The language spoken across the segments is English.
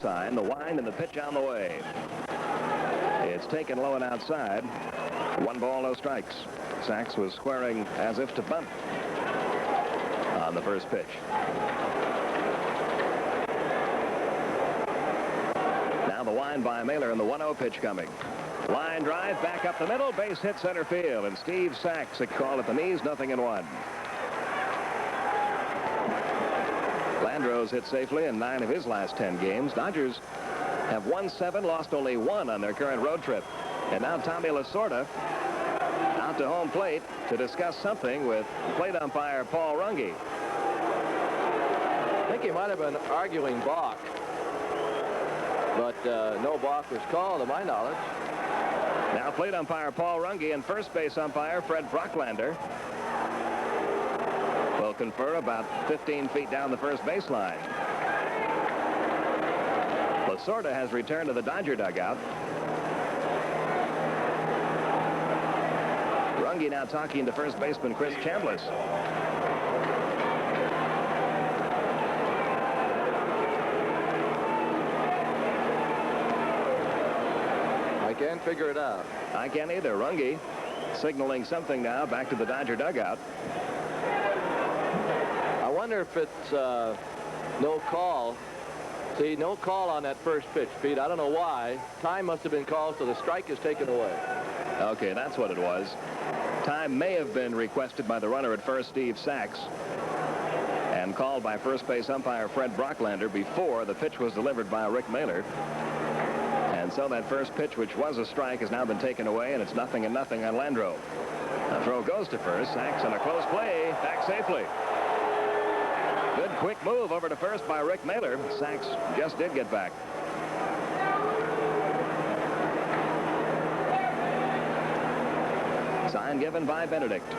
sign, the wind and the pitch on the way. It's taken low and outside. 1 ball, no strikes. Sachs was squaring as if to bunt on the first pitch. Now the wind by Mahler and the 1-0 pitch coming. Line drive back up the middle, base hit center field, and Steve Sachs a call at the knees, 0-1. Landreau's hit safely in 9 of his last 10 games. Dodgers have won 7, lost only 1 on their current road trip. And now Tommy Lasorda out to home plate to discuss something with plate umpire Paul Runge. I think he might have been arguing balk, but no balk was called to my knowledge. Now plate umpire Paul Runge and first base umpire Fred Brocklander will confer about 15 feet down the first baseline. Lasorda has returned to the Dodger dugout. Runge now talking to first baseman Chris Chambliss. I can't figure it out. I can't either. Runge signaling something now back to the Dodger dugout. I wonder if it's no call. See, no call on that first pitch, Pete. I don't know why. Time must have been called, so the strike is taken away. Okay, that's what it was. Time may have been requested by the runner at first, Steve Sachs, and called by first base umpire Fred Brocklander before the pitch was delivered by Rick Mahler. And so that first pitch, which was a strike, has now been taken away, and it's 0-0 on Landreau. The throw goes to first. Sachs on a close play, back safely. Good quick move over to first by Rick Mahler. Sachs just did get back. Sign given by Benedict.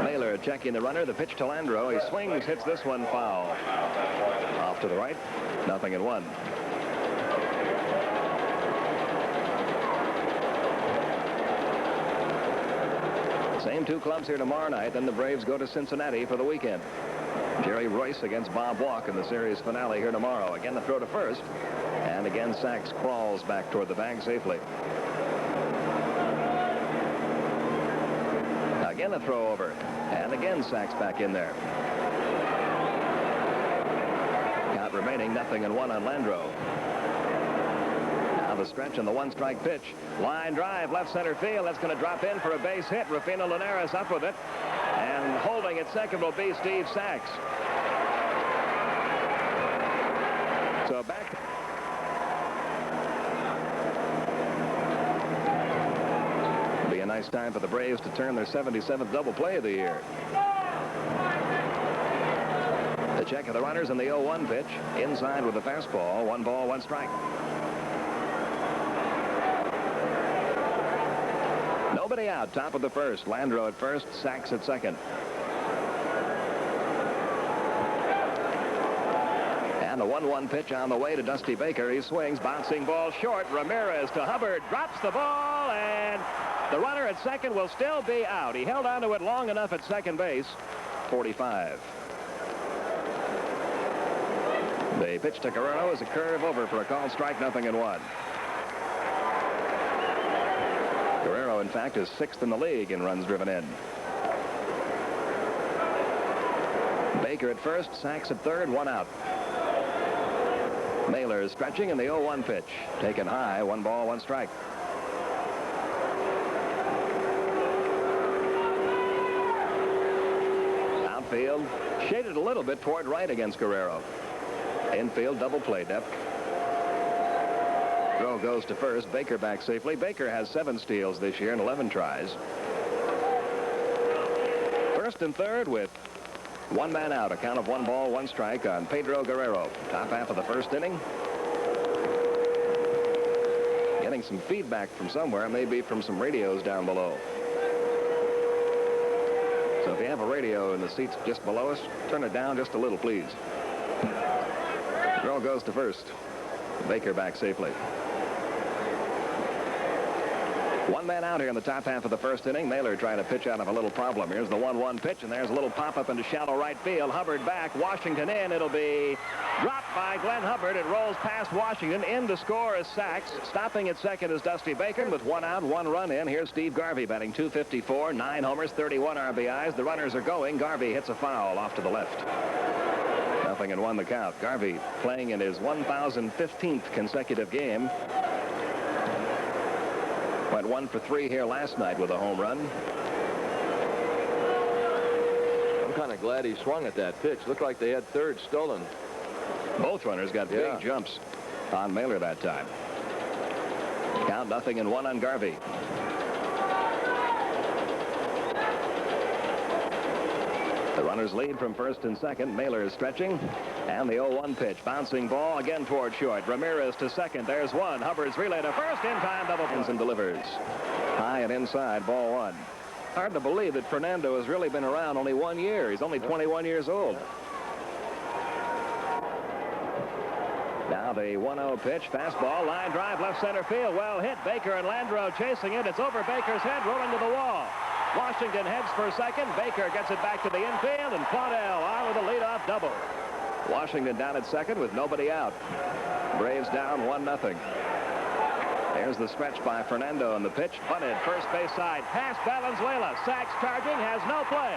Mahler checking the runner. The pitch to Landreau. He swings, hits this one foul. Off to the right. 0-1. Same 2 clubs here tomorrow night. Then the Braves go to Cincinnati for the weekend. Jerry Royce against Bob Walk in the series finale here tomorrow. Again, the throw to first. And again, Sachs crawls back toward the bag safely. Again, a throw over. And again, Sachs back in there. Count remaining 0-1 on Landreau. Now the stretch and the 1-strike pitch. Line drive, left center field. That's going to drop in for a base hit. Rufino Linares up with it. And holding at second will be Steve Sachs. So back. Be a nice time for the Braves to turn their 77th double play of the year. The check of the runners in the 0-1 pitch. Inside with the fastball. 1 ball, 1 strike. Nobody out, top of the first. Landreau at first, Sachs at second. And the 1-1 pitch on the way to Dusty Baker. He swings, bouncing ball short. Ramirez to Hubbard, drops the ball, and the runner at second will still be out. He held onto it long enough at second base. 45. The pitch to Guerrero is a curve over for a called strike, 0-1. Guerrero, in fact, is 6th in the league in runs driven in. Baker at first, Sachs at third, 1 out. Mahler is stretching in the 0-1 pitch. Taken high, 1 ball, 1 strike. Outfield shaded a little bit toward right against Guerrero. Infield double play depth. Throw goes to first. Baker back safely. Baker has 7 steals this year in 11 tries. First and third with 1 man out. A count of 1 ball, 1 strike on Pedro Guerrero. Top half of the first inning. Getting some feedback from somewhere. Maybe from some radios down below. So if you have a radio in the seats just below us, turn it down just a little, please. Throw goes to first. Baker back safely. One man out here in the top half of the first inning. Mahler trying to pitch out of a little problem. Here's the 1-1 pitch, and there's a little pop-up into shallow right field. Hubbard back, Washington in. It'll be dropped by Glenn Hubbard. It rolls past Washington. In to score is Sachs. Stopping at second is Dusty Baker with 1 out, 1 run in. Here's Steve Garvey batting .254, 9 homers, 31 RBIs. The runners are going. Garvey hits a foul off to the left. 0-1 the count. Garvey playing in his 1,015th consecutive game. Went 1 for 3 here last night with a home run. I'm kind of glad he swung at that pitch. Looked like they had third stolen. Both runners got big jumps on Mahler that time. Count 0-1 on Garvey. The runners lead from first and second. Mahler is stretching. And the 0-1 pitch. Bouncing ball again toward short. Ramirez to second. There's one. Hubbard's relay to first. In time, double play and delivers. High and inside, ball 1. Hard to believe that Fernando has really been around only 1 year. He's only 21 years old. Now the 1-0 pitch. Fastball. Line drive. Left center field. Well hit. Baker and Landreau chasing it. It's over Baker's head. Rolling to the wall. Washington heads for second. Baker gets it back to the infield, and Claudel on with a leadoff double. Washington down at second with nobody out. Braves down 1-0. There's the stretch by Fernando, and the pitch bunted first base side past Valenzuela. Sachs charging, has no play.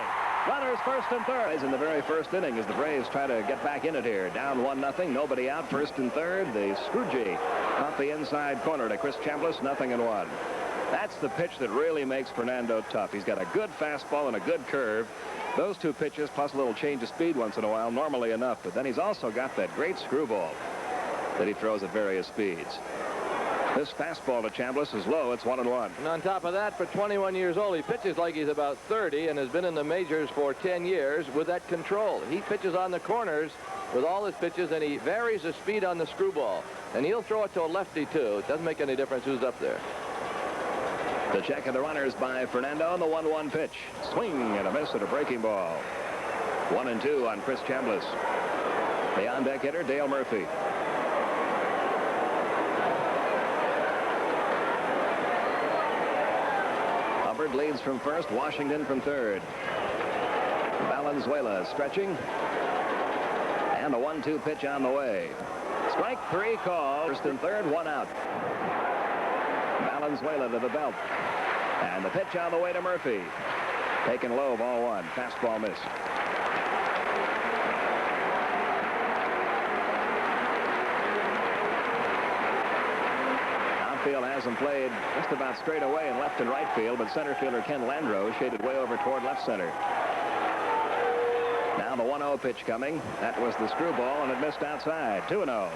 Runners first and third. In the very first inning as the Braves try to get back in it here. Down 1-0. Nobody out. First and third. The Scrooge off the inside corner to Chris Chambliss. 0-1. That's the pitch that really makes Fernando tough. He's got a good fastball and a good curve. Those two pitches, plus a little change of speed once in a while, normally enough. But then he's also got that great screwball that he throws at various speeds. This fastball to Chambliss is low. It's 1-1. And on top of that, for 21 years old, he pitches like he's about 30 and has been in the majors for 10 years with that control. He pitches on the corners with all his pitches, and he varies the speed on the screwball. And he'll throw it to a lefty, too. It doesn't make any difference who's up there. The check of the runners by Fernando on the 1-1 pitch. Swing and a miss at a breaking ball. 1-2 on Chris Chambliss. The on-deck hitter, Dale Murphy. Hubbard leads from first, Washington from third. Valenzuela stretching. And a 1-2 pitch on the way. Strike 3 called. First and third, 1 out. Valenzuela to the belt. And the pitch on the way to Murphy. Taken low, ball 1. Fastball miss. Outfield hasn't played just about straight away in left and right field, but center fielder Ken Landreau shaded way over toward left center. Now the 1-0 pitch coming. That was the screwball, and it missed outside. 2-0.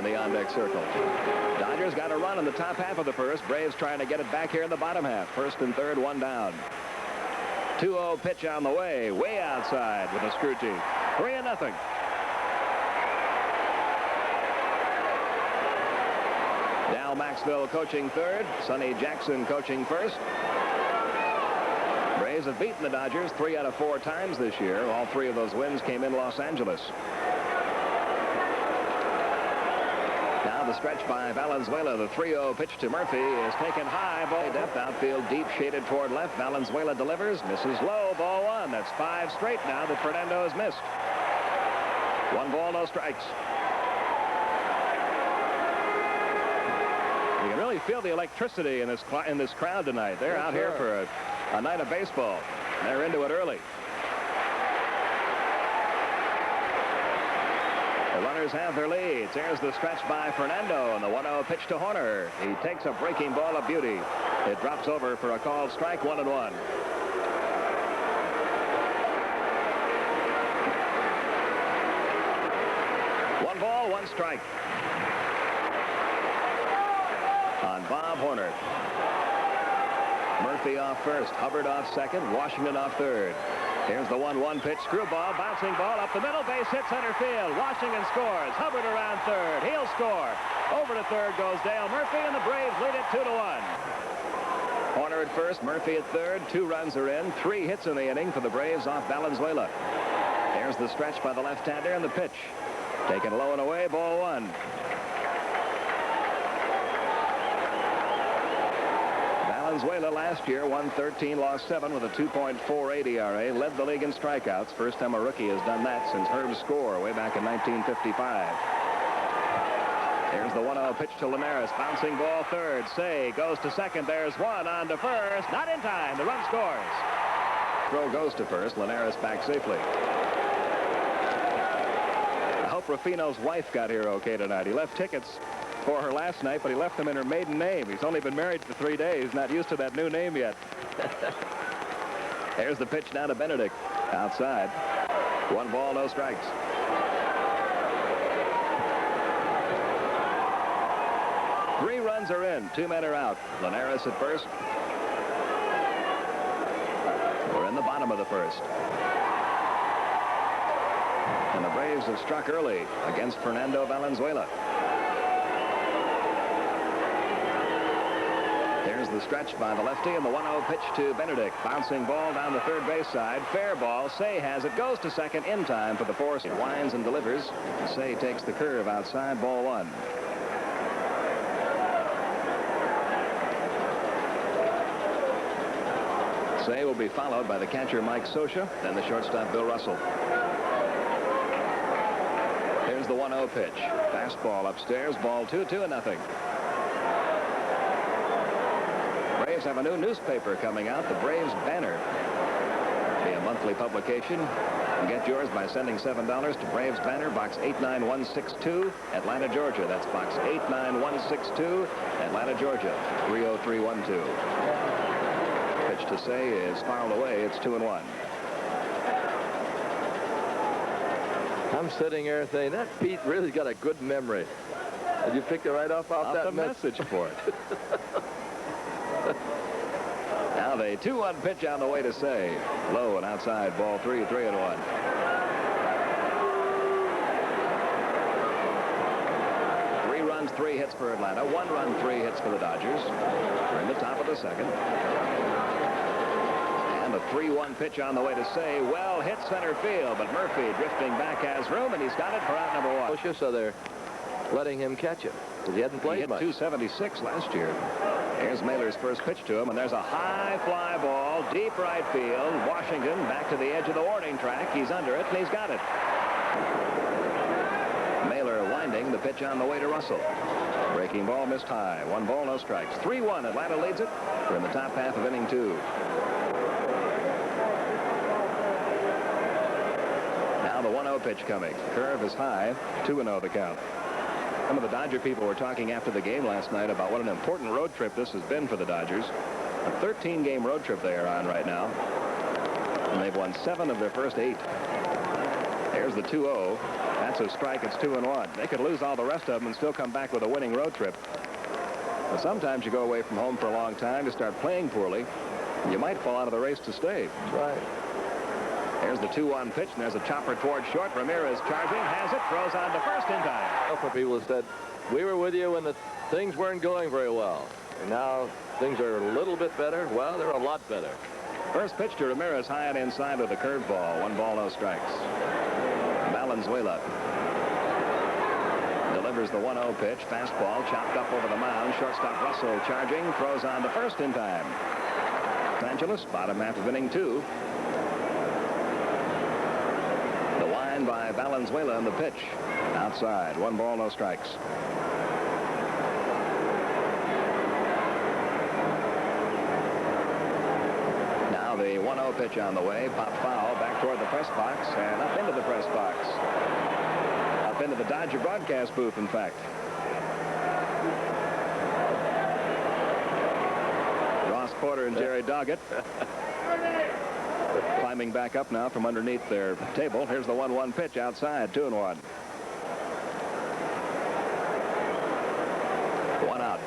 On-deck circle. Dodgers got a run in the top half of the first. Braves trying to get it back here in the bottom half. First and third, 1 down. 2-0 pitch on the way outside with a Scrooge. 3-0. Dal Maxwell coaching third. Sonny Jackson coaching first. Braves have beaten the Dodgers 3 out of 4 times this year. All 3 of those wins came in Los Angeles. The stretch by Valenzuela. The 3-0 pitch to Murphy is taken high. Ball depth. Outfield deep, shaded toward left. Valenzuela delivers. Misses low. Ball 1. That's 5 straight now that Fernando has missed. 1 ball, no strikes. You can really feel the electricity in this crowd tonight. They're out here for a night of baseball. They're into it early. The runners have their leads. Here's the stretch by Fernando, and the 1-0 pitch to Horner. He takes a breaking ball of beauty. It drops over for a called strike, 1-1. 1 ball, 1 strike. On Bob Horner. Murphy off first, Hubbard off second, Washington off third. Here's the 1-1 pitch. Screwball, bouncing ball up the middle. Base hit center field. Washington scores. Hubbard around third. He'll score. Over to third goes Dale Murphy, and the Braves lead it 2-1. Horner at first, Murphy at third. 2 runs are in. 3 hits in the inning for the Braves off Valenzuela. There's There's the stretch by the left-hander and the pitch. Taken low and away, ball one. Valenzuela last year won 13, lost 7 with a 2.48 ERA. Led the league in strikeouts. First time a rookie has done that since Herb Score way back in 1955. Here's the 1-0 pitch to Linares. Bouncing ball third. Say goes to second. There's one on to first. Not in time. The run scores. Throw goes to first. Linares back safely. I hope Rufino's wife got here okay tonight. He left tickets for her last night, but he left them in her maiden name. He's only been married for 3 days. Not used to that new name yet. Here's the pitch down to Benedict. Outside. 1 ball, no strikes. Three runs are in. 2 men are out. Linares at first. We're in the bottom of the first. And the Braves have struck early against Fernando Valenzuela. Here's the stretch by the lefty and the 1-0 pitch to Benedict. Bouncing ball down the third base side. Fair ball. Say has it. Goes to second in time for the force. It winds and delivers. Say takes the curve outside. Ball one. Say will be followed by the catcher Mike Scioscia, then the shortstop Bill Russell. Here's the 1-0 pitch. Fastball upstairs. Ball 2, 2-0. Braves have a new newspaper coming out, the Braves Banner. Be a monthly publication. You can get yours by sending $7 to Braves Banner, Box 89162, Atlanta, Georgia. That's Box 89162, Atlanta, Georgia, 30312. Pitch to Say is fouled away. It's 2-1. I'm sitting here saying, that Pete really got a good memory. Did you pick it right off that the message for it? Now the 2-1 pitch on the way to Say. Low and outside, ball 3, 3-1. Three runs, 3 hits for Atlanta. 1 run, 3 hits for the Dodgers. We're in the top of the second. And the 3-1 pitch on the way to Say. Well hit center field, but Murphy drifting back has room, and he's got it for out number 1. So they're letting him catch it because he hadn't played much. He hit 276 last year. Here's Mahler's first pitch to him, and there's a high fly ball, deep right field. Washington back to the edge of the warning track. He's under it, and he's got it. Mahler winding the pitch on the way to Russell. Breaking ball missed high. 1 ball, no strikes. 3-1. Atlanta leads it. We're in the top half of inning 2. Now the 1-0 pitch coming. Curve is high. 2-0 the count. Some of the Dodger people were talking after the game last night about what an important road trip this has been for the Dodgers. A 13-game road trip they are on right now. And they've won 7 of their first 8. There's the 2-0. That's a strike. It's 2-1. They could lose all the rest of them and still come back with a winning road trip. But sometimes you go away from home for a long time, you start playing poorly, and you might fall out of the race to stay. Right. There's the 2-1 pitch, and there's a chopper towards short. Ramirez charging, has it, throws on to first in time. For people who said, we were with you when the things weren't going very well. And now things are a little bit better. Well, they're a lot better. First pitch to Ramirez, high and inside with a curveball. 1 ball, no strikes. Valenzuela delivers the 1-0 pitch. Fastball chopped up over the mound. Shortstop Russell charging, throws on to first in time. Los Angeles, bottom half of inning 2. The wind by Valenzuela and the pitch. Outside, 1 ball, no strikes. Now the 1-0 pitch on the way. Pop foul back toward the press box and up into the press box. Up into the Dodger broadcast booth, in fact. Ross Porter and Jerry Doggett climbing back up now from underneath their table. Here's the 1-1 pitch outside, 2-1. 1 out.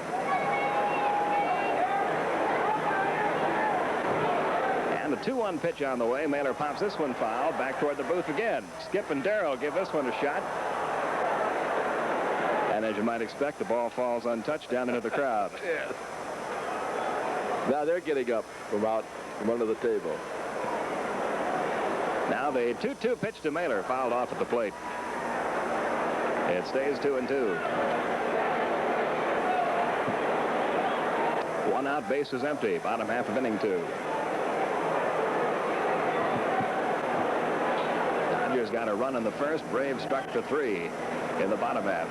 And the 2-1 pitch on the way. Mahler pops this one foul back toward the booth again. Skip and Darrell give this one a shot. And as you might expect, the ball falls untouched down into the crowd. Yes. Now they're getting up from under the table. Now the 2-2 pitch to Mahler, fouled off at the plate. It stays 2-2. One out, base is empty. Bottom half of inning 2. Dodgers got a run in the first. Braves struck for 3 in the bottom half.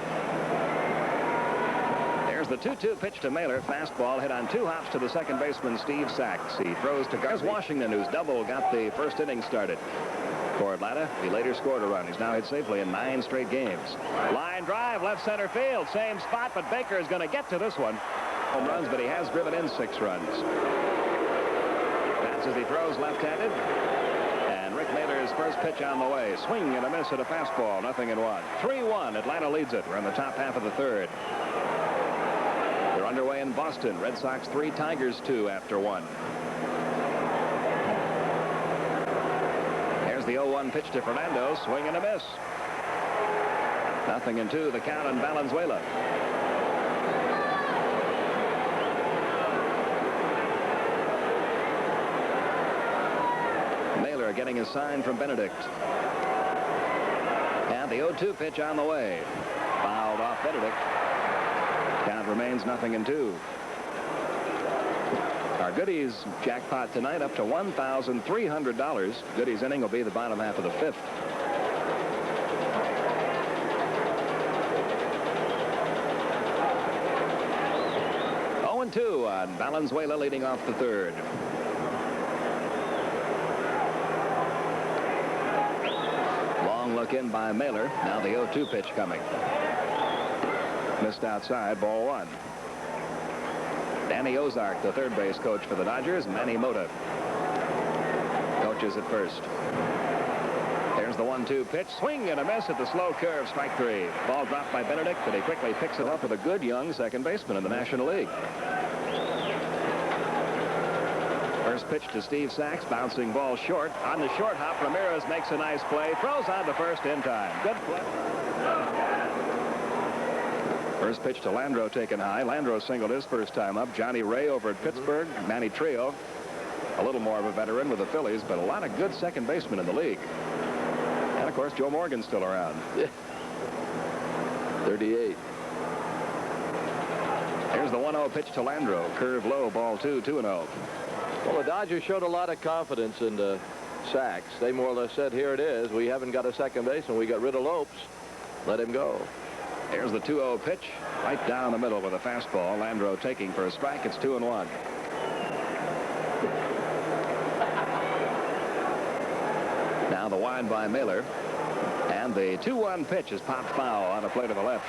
There's the 2-2 pitch to Mahler. Fastball hit on 2 hops to the second baseman, Steve Sachs. He throws to Washington, whose double got the first inning started for Atlanta. He later scored a run. He's now hit safely in 9 straight games. Line drive, left center field. Same spot, but Baker is going to get to this one. Home runs, but he has driven in 6 runs. That's as he throws left-handed. And Rick Mahler's first pitch on the way. Swing and a miss at a fastball. 0-1. 3-1. Atlanta leads it. We're in the top half of the 3rd. They're underway in Boston. Red Sox 3, Tigers 2 after 1. There's the 0-1 pitch to Fernando. Swing and a miss. 0-2. The count on Valenzuela. Mahler getting a sign from Benedict. And the 0-2 pitch on the way. Fouled off Benedict. Count remains 0-2. Our Goodies jackpot tonight up to $1,300. Goodies inning will be the bottom half of the 5th. Two on Valenzuela leading off the 3rd. Long look in by Mahler. Now the 0-2 pitch coming. Missed outside, ball 1. Danny Ozark, the third base coach for the Dodgers. Manny Mota coaches at first. There's the 1-2 pitch. Swing and a miss at the slow curve. Strike 3. Ball dropped by Benedict, but he quickly picks it up with a good young second baseman in the National League. First pitch to Steve Sachs. Bouncing ball short. On the short hop, Ramirez makes a nice play. Throws on to first in time. Good play. First pitch to Landreau taken high. Landreau singled his first time up. Johnny Ray over at Pittsburgh. Manny Trio, a little more of a veteran with the Phillies, but a lot of good second basemen in the league. And, of course, Joe Morgan's still around. Yeah. 38. Here's the 1-0 pitch to Landreau. Curve low, ball 2, 2-0. Well, the Dodgers showed a lot of confidence in Sachs. They more or less said, here it is. We haven't got a second baseman. We got rid of Lopes. Let him go. Here's the 2-0 pitch. Right down the middle with a fastball. Landreau taking for a strike. It's 2-1. Now the wind by Mahler. And the 2-1 pitch is popped foul on a play to the left.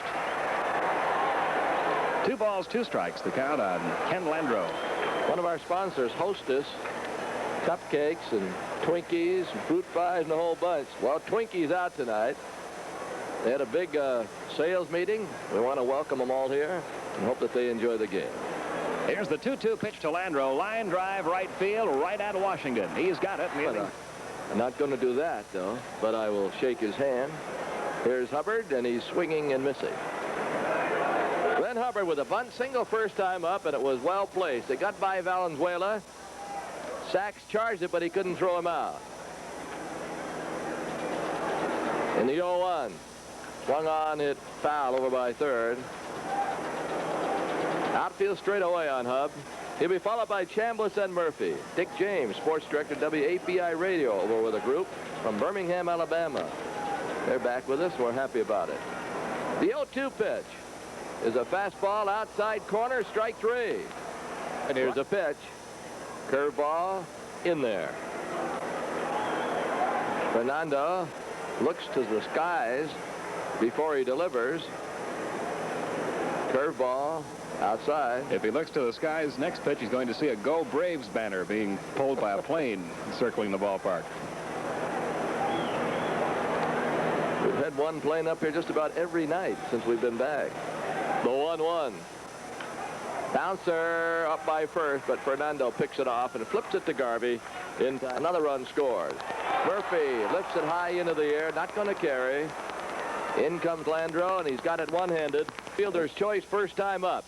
2 balls, 2 strikes. The count on Ken Landreau. One of our sponsors, Hostess, cupcakes and Twinkies and fruit pies and a whole bunch. Well, Twinkies out tonight. They had a big sales meeting. We want to welcome them all here and hope that they enjoy the game. Here's the 2-2 pitch to Landreau. Line drive, right field, right at Washington. He's got it. I'm not going to do that, though, but I will shake his hand. Here's Hubbard, and he's swinging and missing. Glenn Hubbard with a bunt single first time up, and it was well placed. It got by Valenzuela. Sachs charged it, but he couldn't throw him out. In the 0-1. Swung on, hit foul over by third. Outfield straight away on Hub. He'll be followed by Chambliss and Murphy. Dick James, sports director, WAPI Radio, over with a group from Birmingham, Alabama. They're back with us. We're happy about it. The 0-2 pitch is a fastball outside corner, strike 3. And here's a pitch. Curveball in there. Fernando looks to the skies before he delivers. Curveball outside. If he looks to the skies, next pitch, he's going to see a Go Braves banner being pulled by a plane circling the ballpark. We've had one plane up here just about every night since we've been back. The 1-1. Bouncer up by first, but Fernando picks it off and flips it to Garvey. In time. Another run scores. Murphy lifts it high into the air, not going to carry. In comes Landreau, and he's got it one-handed. Fielder's choice first time up.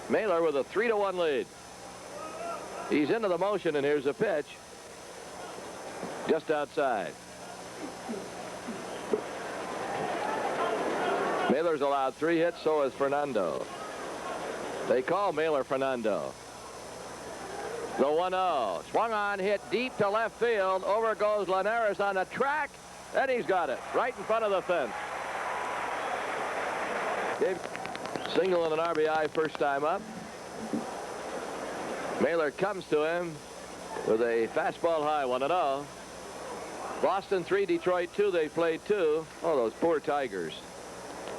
Mahler with a 3-1 lead. He's into the motion, and here's a pitch. Just outside. Mahler's allowed 3 hits, so is Fernando. They call Mahler Fernando. The 1-0. Swung on, hit deep to left field. Over goes Linares on the track, and he's got it right in front of the fence. Single and an RBI first time up. Mahler comes to him with a fastball high, 1-0. Boston 3, Detroit 2. They played 2. Oh, those poor Tigers.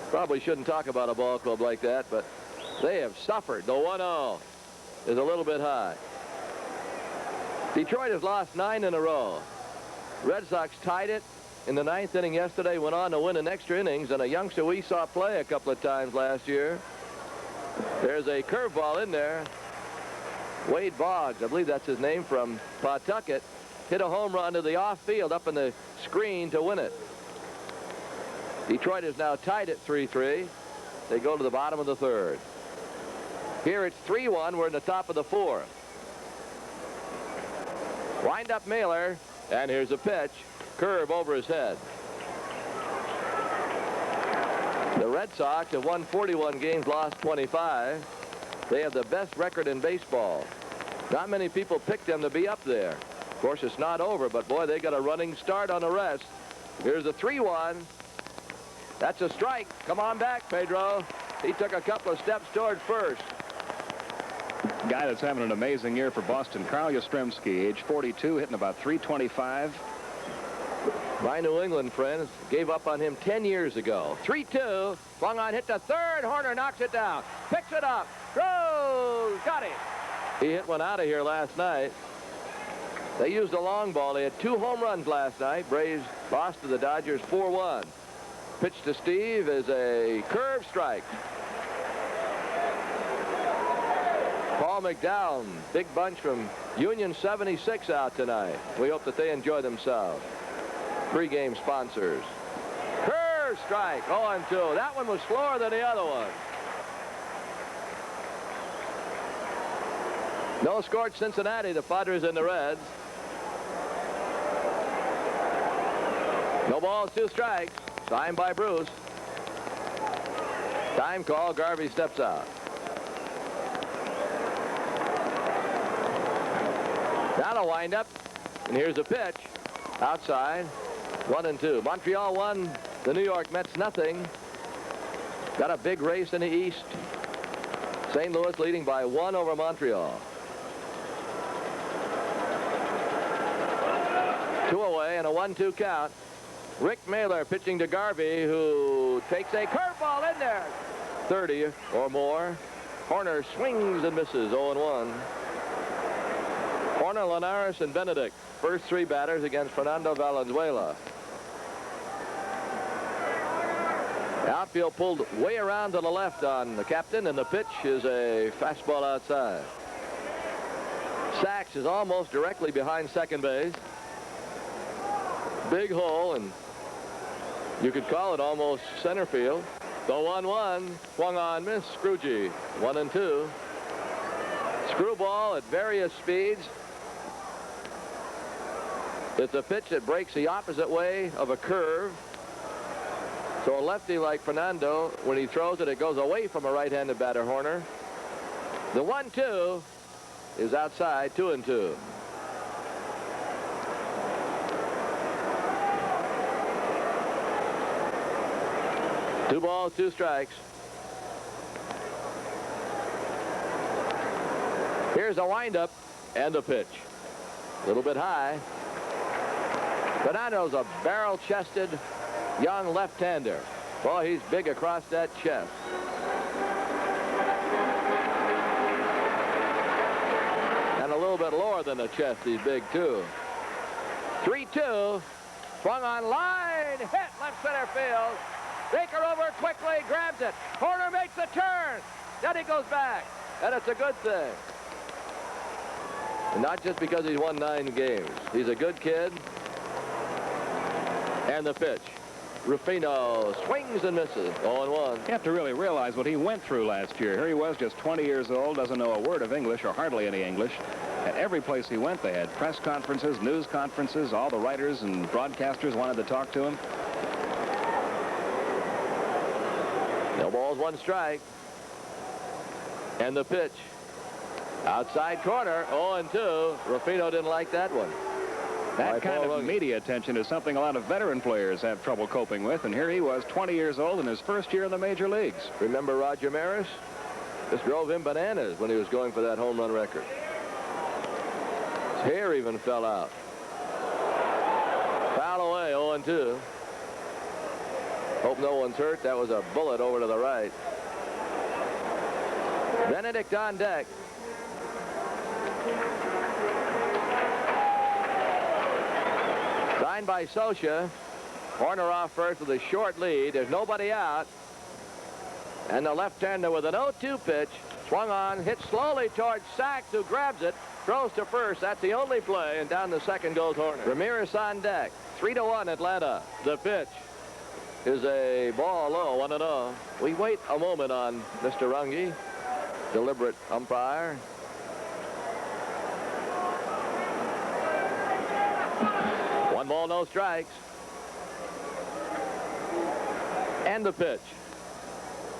Probably shouldn't talk about a ball club like that, but they have suffered. The 1-0 is a little bit high. Detroit has lost 9 in a row. Red Sox tied it in the 9th inning yesterday, went on to win in extra innings, and a youngster we saw play a couple of times last year. There's a curveball in there. Wade Boggs, I believe that's his name, from Pawtucket, hit a home run to the off field up in the screen to win it. Detroit is now tied at 3-3. They go to the bottom of the 3rd. Here it's 3-1. We're in the top of the 4th. Wind up Mahler, and here's a pitch. Curve over his head. The Red Sox have won 41 games, lost 25. They have the best record in baseball. Not many people picked them to be up there. Of course, it's not over, but boy, they got a running start on the rest. Here's a 3-1. That's a strike. Come on back, Pedro. He took a couple of steps toward first. Guy that's having an amazing year for Boston, Carl Yastrzemski, age 42, hitting about 325. My New England friends gave up on him 10 years ago. 3-2. Swung on, hit to third. Horner knocks it down. Picks it up. Throws. Got him. He hit one out of here last night. They used a long ball. They had 2 home runs last night. Braves lost to the Dodgers 4-1. Pitch to Steve is a curve strike. Paul McDowell, big bunch from Union 76 out tonight. We hope that they enjoy themselves. Pre-game sponsors. Curve strike, 0-2. That one was slower than the other one. No score at Cincinnati, the Padres and the Reds. No balls, 2 strikes. Signed by Bruce. Time call, Garvey steps out. Now a windup, and here's a pitch. Outside, 1-2. Montreal won, the New York Mets nothing. Got a big race in the East. St. Louis leading by 1 over Montreal. 2 away and a 1-2 count. Rick Mahler pitching to Garvey, who takes a curveball in there. 30 or more. Horner swings and misses, 0-1. Horner, Linares, and Benedict. First 3 batters against Fernando Valenzuela. The outfield pulled way around to the left on the captain, and the pitch is a fastball outside. Sachs is almost directly behind second base. Big hole, and you could call it almost center field. The 1-1, swung on, miss, Scroogey, 1-2. Screwball at various speeds. It's a pitch that breaks the opposite way of a curve. So a lefty like Fernando, when he throws it, it goes away from a right-handed batter, Horner. The 1-2 is outside, 2-2. Two balls, 2 strikes. Here's a windup and a pitch. A little bit high. Fernando's a barrel-chested young left-hander. Boy, he's big across that chest. And a little bit lower than the chest, he's big, too. 3-2. Swung on line. Hit left center field. Baker over quickly, grabs it. Horner makes the turn. Then he goes back. And it's a good thing. And not just because he's won 9 games. He's a good kid. And the pitch. Rufino swings and misses. 0-1. You have to really realize what he went through last year. Here he was, just 20 years old, doesn't know a word of English or hardly any English. At every place he went, they had press conferences, news conferences. All the writers and broadcasters wanted to talk to him. No balls, one strike. And the pitch. Outside corner, 0-2. Ruffino didn't like that one. That kind of media attention is something a lot of veteran players have trouble coping with, and here he was, 20 years old in his first year in the major leagues. Remember Roger Maris? This drove him bananas when he was going for that home run record. His hair even fell out. Foul away, 0-2. Hope no one's hurt. That was a bullet over to the right. Benedict on deck. Signed by Scioscia. Horner off first with a short lead. There's nobody out. And the left-hander with an 0-2 pitch. Swung on, hit slowly towards Sachs, who grabs it, throws to first. That's the only play, and down the second goes Horner. Ramirez on deck. 3-1 Atlanta. The pitch is a ball low, 1-0. We wait a moment on Mr. Runge. Deliberate umpire. One ball, no strikes. And the pitch.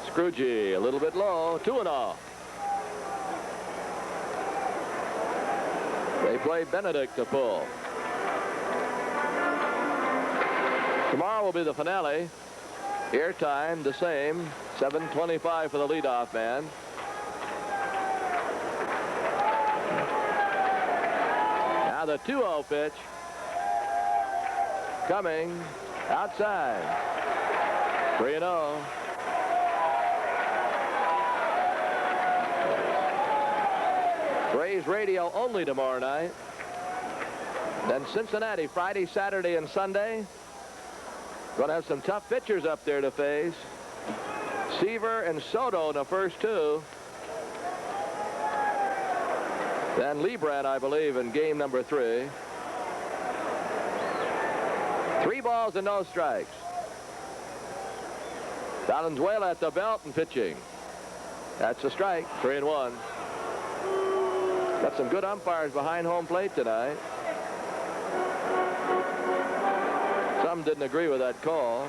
Scroogey a little bit low, 2-0. They play Benedict to pull. Tomorrow will be the finale. Airtime the same, 7:25 for the leadoff man. Now the 2-0 pitch. Coming outside. 3-0. Braves radio only tomorrow night. Then Cincinnati Friday, Saturday, and Sunday. Going to have some tough pitchers up there to face. Seaver and Soto in the first two. Then Lebrand, I believe, in game number 3. 3 balls and no strikes. Valenzuela at the belt and pitching. That's a strike. 3-1. Got some good umpires behind home plate tonight. Some didn't agree with that call.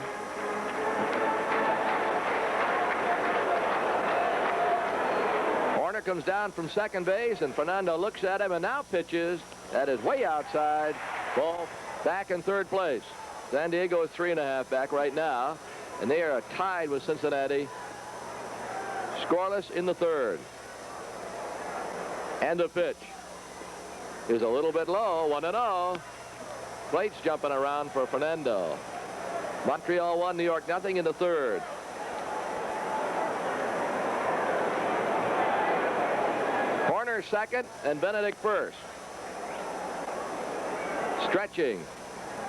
Horner comes down from second base, and Fernando looks at him and now pitches. That is way outside. Ball back in third place. San Diego is 3.5 back right now, and they are tied with Cincinnati. Scoreless in the third. And the pitch is a little bit low, 1-0. Plate's jumping around for Fernando. Montreal 1, New York nothing in the third. Horner second and Benedict first. Stretching.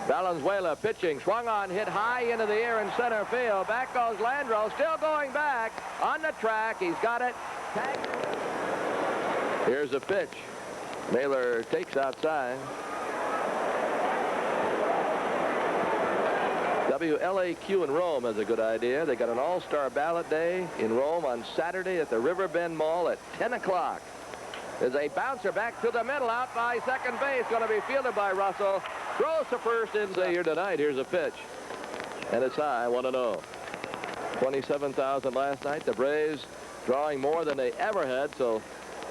Valenzuela pitching, swung on, hit high into the air in center field. Back goes Landreau, still going back on the track. He's got it. Here's a pitch. Mahler takes outside. WLAQ in Rome has a good idea. They got an all-star ballot day in Rome on Saturday at the Riverbend Mall at 10 o'clock. There's a bouncer back to the middle, out by second base, going to be fielded by Russell. Throws to first in here tonight. Here's a pitch. And it's high, 1-0. 27,000 last night. The Braves drawing more than they ever had, so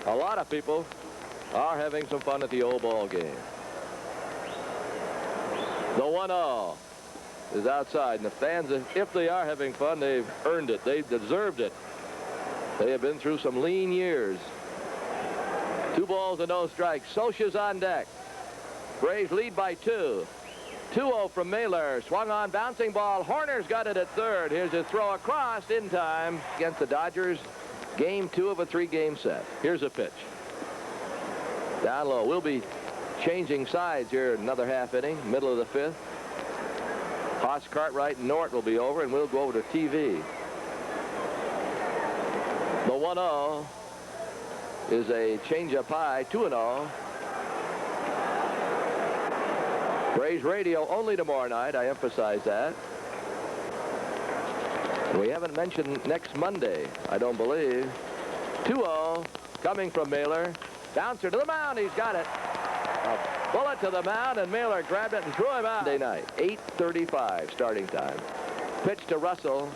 a lot of people are having some fun at the old ball game. The 1-0 is outside, and the fans, if they are having fun, they've earned it. They've deserved it. They have been through some lean years. 2 balls and no strikes. Scioscia's on deck. Braves lead by 2. 2-0 from Mahler. Swung on, bouncing ball. Horner's got it at third. Here's a throw across in time against the Dodgers. Game 2 of a 3-game set. Here's a pitch. Down low. We'll be changing sides here in another half inning, middle of the 5th. Haas, Cartwright, and Nort will be over, and we'll go over to TV. The 1-0 is a change-up high, 2-0. Braves radio only tomorrow night. I emphasize that. We haven't mentioned next Monday, I don't believe. 2-0 coming from Mahler. Bouncer to the mound. He's got it. A bullet to the mound, and Mahler grabbed it and threw him out. Monday night, 8:35 starting time. Pitch to Russell.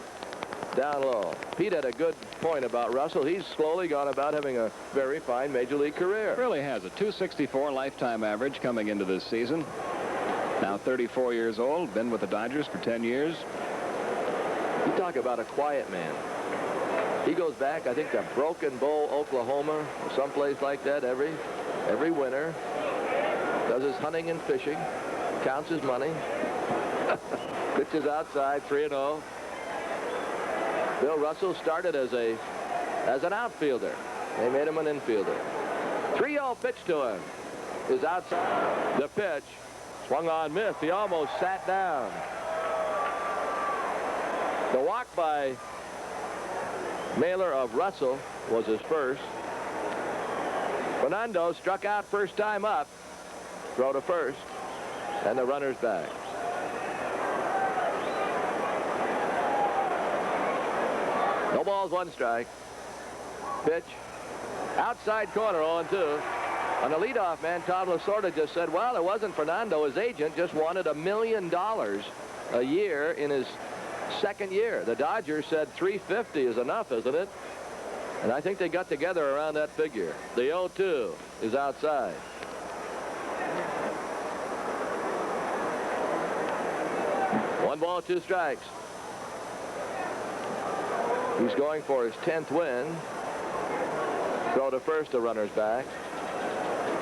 Down low. Pete had a good point about Russell. He's slowly gone about having a very fine Major League career. Really has a .264 lifetime average coming into this season. Now 34 years old, been with the Dodgers for 10 years. You talk about a quiet man. He goes back, I think, to Broken Bow, Oklahoma, or someplace like that every winter. Does his hunting and fishing. Counts his money. Pitches outside, 3-0. Bill Russell started as an outfielder. They made him an infielder. 3-0 pitch to him. Is outside. The pitch. Swung on, missed. He almost sat down. The walk by Mahler of Russell was his first. Fernando struck out first time up. Throw to first. And the runner's back. No balls, 1 strike. Pitch. Outside corner, 0-2. On the leadoff man, Tom Lasorda just said, well, it wasn't Fernando. His agent just wanted $1 million a year in his second year. The Dodgers said $350 is enough, isn't it? And I think they got together around that figure. The 0-2 is outside. One ball, 2 strikes. He's going for his 10th win. Throw to first, the runner's back.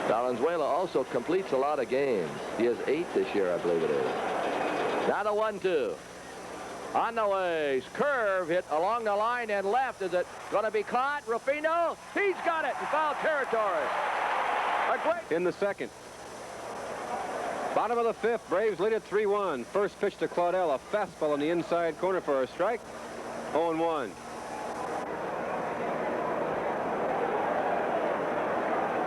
Valenzuela also completes a lot of games. He has 8 this year, I believe it is. Now the 1-2. On the way. Curve hit along the line and left. Is it going to be caught? Rufino? He's got it in foul territory. In the second. Bottom of the 5th. Braves lead it 3-1. First pitch to Claudel. A fastball in the inside corner for a strike. 0-1.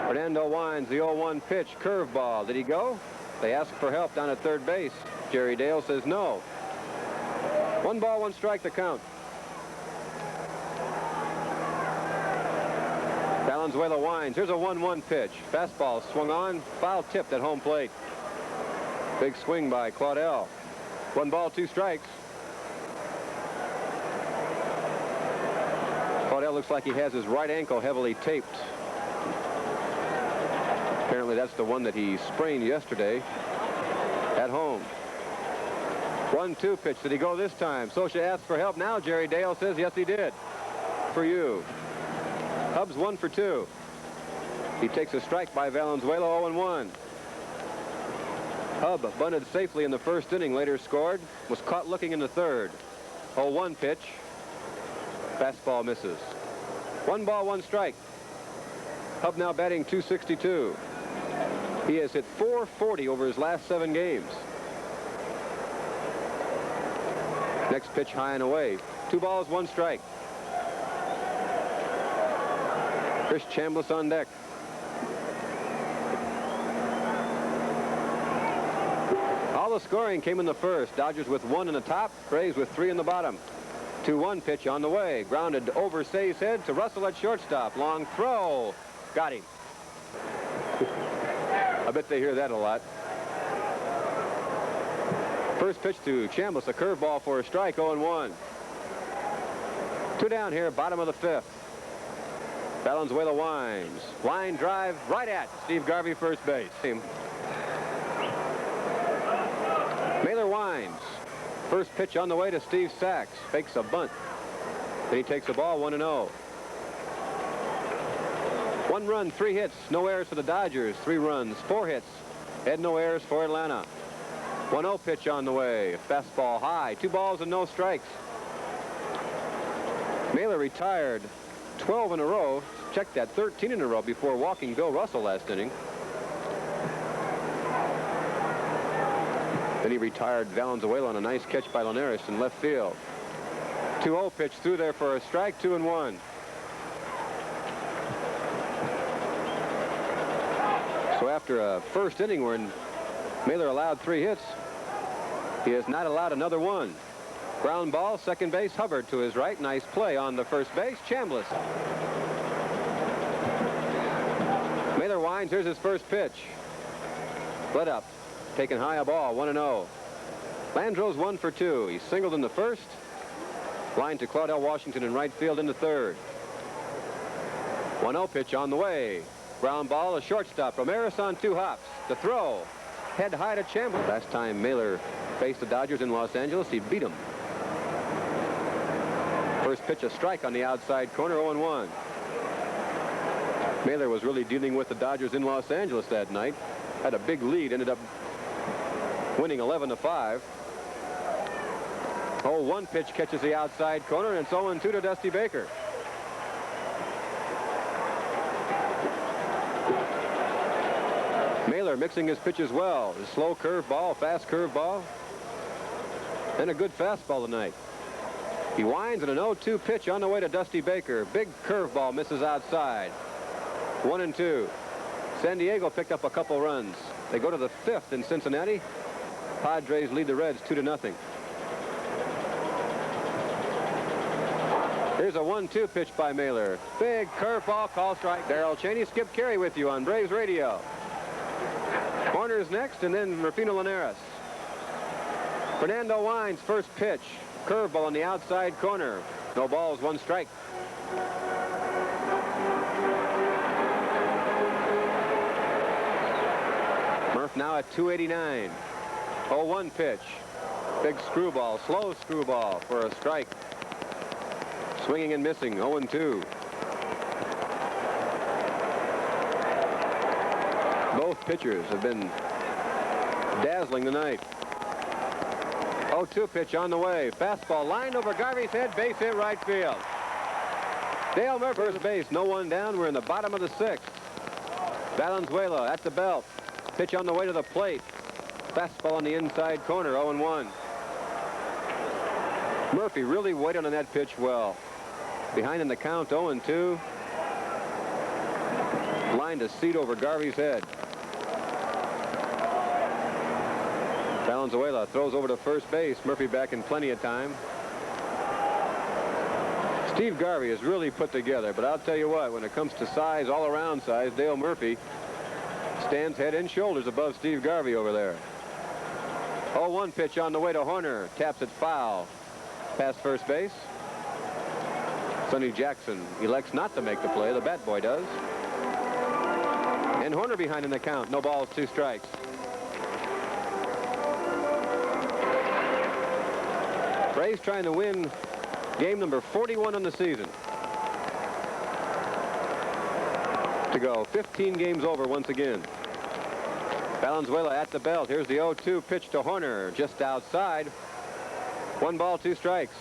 Fernando winds the 0-1 pitch. Curveball. Did he go? They ask for help down at third base. Jerry Dale says no. 1 ball, 1 strike to count. Valenzuela winds. Here's a 1-1 pitch. Fastball swung on. Foul tipped at home plate. Big swing by Claudel. 1 ball, 2 strikes. Claudel looks like he has his right ankle heavily taped. Apparently that's the one that he sprained yesterday at home. 1-2 pitch. Did he go this time? Socha asks for help now. Jerry Dale says yes, he did. For you. Hubbs 1 for 2. He takes a strike by Valenzuela. 0-1. Hub bunted safely in the first inning. Later scored. Was caught looking in the third. 0-1 pitch. Fastball misses. 1 ball, 1 strike. Hub now batting .262. He has hit .440 over his last 7 games. Next pitch high and away. 2 balls, 1 strike. Chris Chambliss on deck. All the scoring came in the first. Dodgers with 1 in the top. Braves with 3 in the bottom. 2-1 pitch on the way. Grounded over Say's head to Russell at shortstop. Long throw. Got him. I bet they hear that a lot. First pitch to Chambliss, a curveball for a strike, 0-1. 2 down here, bottom of the 5th. Valenzuela winds. Line drive right at Steve Garvey, first base. Mahler winds. First pitch on the way to Steve Sachs. Fakes a bunt. Then he takes the ball, 1-0. 1 run, 3 hits, no errors for the Dodgers. 3 runs, 4 hits, and no errors for Atlanta. 1-0 pitch on the way. Fastball high. 2 balls and no strikes. Mahler retired 12 in a row. Checked that 13 in a row before walking Bill Russell last inning. Then he retired Valenzuela on a nice catch by Linares in left field. 2-0 pitch through there for a strike. 2-1. So after a first inning when Mahler allowed 3 hits, he has not allowed another one. Ground ball, second base, Hubbard to his right. Nice play on the first base. Chambliss. winds. Here's his first pitch. Let up. Taken high, a ball, 1-0. Landreau's 1 for 2. He singled in the first. Line to Claudell Washington in right field in the third. 1-0 pitch on the way. Ground ball, a shortstop. Ramirez on 2 hops. The throw. Head high to Chambliss. Last time Mahler faced the Dodgers in Los Angeles, he beat them. First pitch, a strike on the outside corner, 0-1. Mahler was really dealing with the Dodgers in Los Angeles that night. Had a big lead, ended up winning 11-5. 0-1 pitch catches the outside corner, and it's 0-2 to Dusty Baker. Mahler mixing his pitches well. A slow curveball, fast curveball, and a good fastball tonight. He winds and an 0-2 pitch on the way to Dusty Baker. Big curveball misses outside. 1-2. San Diego picked up a couple runs. They go to the 5th in Cincinnati. Padres lead the Reds 2-0. Here's a 1-2 pitch by Mahler. Big curveball, call strike. Darrell Cheney, Skip Carey with you on Braves Radio. Corners next, and then Rufino Linares. Fernando winds, first pitch. Curveball on the outside corner. No balls, 1 strike. Murph now at 289. 0-1 pitch. Big screwball, slow screwball for a strike. Swinging and missing, 0-2. Both pitchers have been dazzling tonight. 0-2 pitch on the way. Fastball lined over Garvey's head. Base hit right field. Dale Murphy, first base. No one down. We're in the bottom of the 6th. Valenzuela at the belt. Pitch on the way to the plate. Fastball on the inside corner. 0-1. Murphy really waited on that pitch well. Behind in the count, 0-2. Lined a seat over Garvey's head. Valenzuela throws over to first base. Murphy back in plenty of time. Steve Garvey is really put together, but I'll tell you what, when it comes to size, all-around size, Dale Murphy stands head and shoulders above Steve Garvey over there. 0-1 pitch on the way to Horner. Taps it foul. Past first base. Sonny Jackson elects not to make the play. The bat boy does. And Horner behind in the count. No balls, 2 strikes. Braves trying to win game number 41 on the season. To go 15 games over once again. Valenzuela at the belt. Here's the 0-2 pitch to Horner. Just outside. 1 ball, 2 strikes.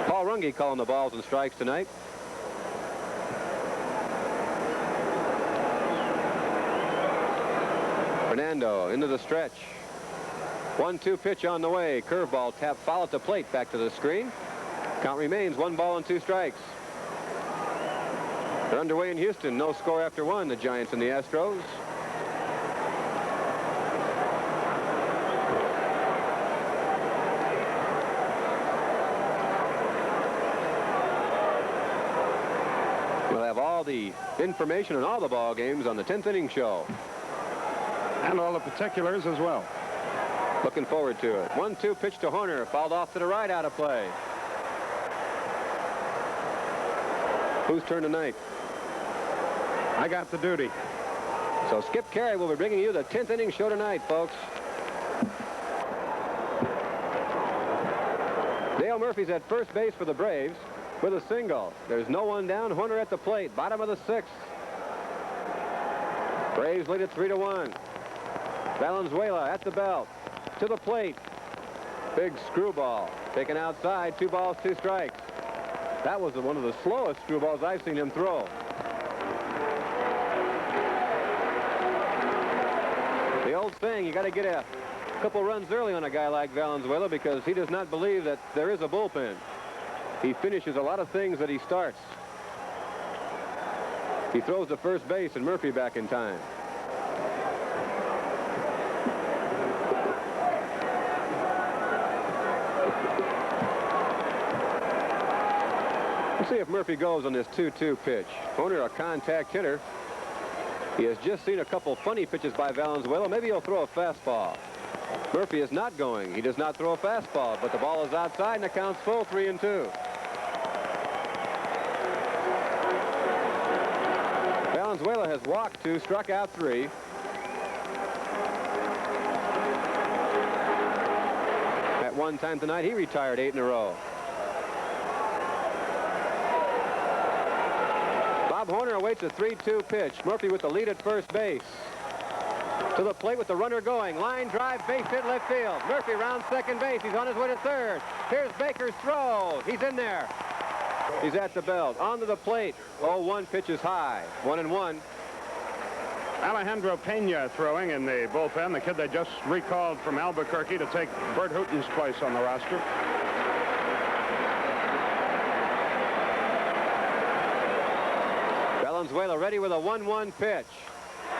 Paul Runge calling the balls and strikes tonight. Fernando into the stretch. 1-2 pitch on the way. Curveball tap foul at the plate. Back to the screen. Count remains 1 ball and 2 strikes. They're underway in Houston. No score after 1. The Giants and the Astros. We'll have all the information on all the ball games on the 10th inning show. And all the particulars as well. Looking forward to it. 1-2 pitch to Horner. Fouled off to the right, out of play. Whose turn tonight? I got the duty. So Skip Carey will be bringing you the 10th inning show tonight, folks. Dale Murphy's at first base for the Braves with a single. There's no one down. Horner at the plate. Bottom of the 6th. Braves lead it 3-1. Valenzuela at the belt. To the plate. Big screwball. Taken outside. 2 balls, 2 strikes. That was one of the slowest screwballs I've seen him throw. The old saying, you got to get a couple runs early on a guy like Valenzuela because he does not believe that there is a bullpen. He finishes a lot of things that he starts. He throws to first base and Murphy back in time. We'll see if Murphy goes on this 2-2 pitch. Hoerner, a contact hitter. He has just seen a couple funny pitches by Valenzuela. Maybe he'll throw a fastball. Murphy is not going. He does not throw a fastball, but the ball is outside and the count's full, 3-2. Valenzuela has walked 2, struck out 3. At one time tonight, he retired 8 in a row. Bob Hoerner awaits a 3-2 pitch. Murphy with the lead at first base. To the plate with the runner going. Line drive, base hit left field. Murphy round second base. He's on his way to third. Here's Baker's throw. He's in there. He's at the belt. Onto the plate. 0-1 pitch is high. 1-1. Alejandro Pena throwing in the bullpen, the kid they just recalled from Albuquerque to take Bert Hooton's place on the roster. Valenzuela ready with a 1-1 pitch.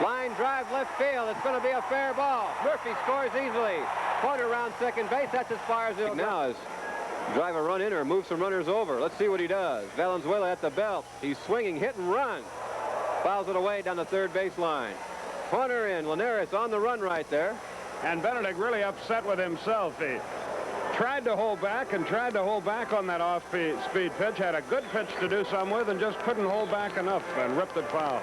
Line drive left field. It's going to be a fair ball. Murphy scores easily. Hoerner around second base. That's as far as he'll go. Now is drive a run in or move some runners over. Let's see what he does. Valenzuela at the belt. He's swinging, hit and run. Fouls it away down the third base line. Hoerner in. Linares on the run right there. And Benedict really upset with himself. He tried to hold back and tried to hold back on that off-speed pitch. Had a good pitch to do some with and just couldn't hold back enough and ripped it foul.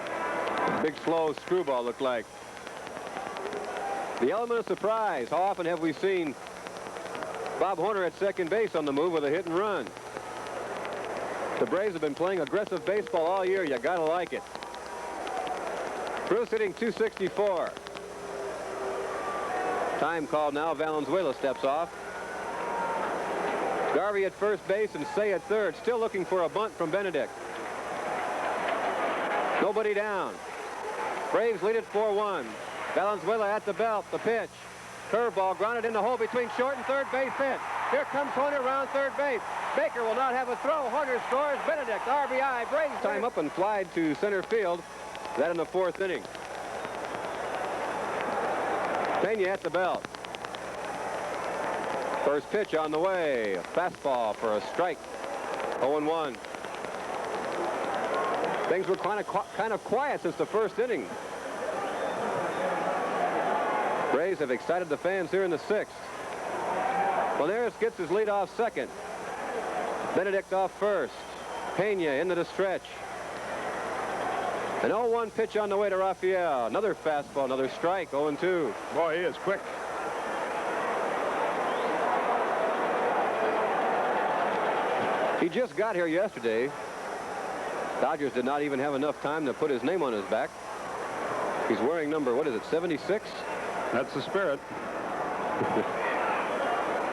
Big slow screwball looked like. The element of surprise. How often have we seen Bob Hoerner at second base on the move with a hit and run? The Braves have been playing aggressive baseball all year. You gotta like it. Bruce hitting 264. Time called now. Valenzuela steps off. Garvey at first base and Say at third. Still looking for a bunt from Benedict. Nobody down. Braves lead it 4-1. Valenzuela at the belt. The pitch. Curveball grounded in the hole between short and third base hit. Here comes Hoerner around third base. Baker will not have a throw. Hoerner scores. Benedict, RBI. Braves time up and flied to center field. That in the fourth inning. Pena at the belt. First pitch on the way. A fastball for a strike. 0-1. Things were kind of quiet since the first inning. Braves have excited the fans here in the sixth. Linares gets his lead off second. Benedict off first. Pena into the stretch. An 0-1 pitch on the way to Rafael. Another fastball, another strike, 0-2. Boy, he is quick. He just got here yesterday. Dodgers did not even have enough time to put his name on his back. He's wearing number, what is it, 76? That's the spirit.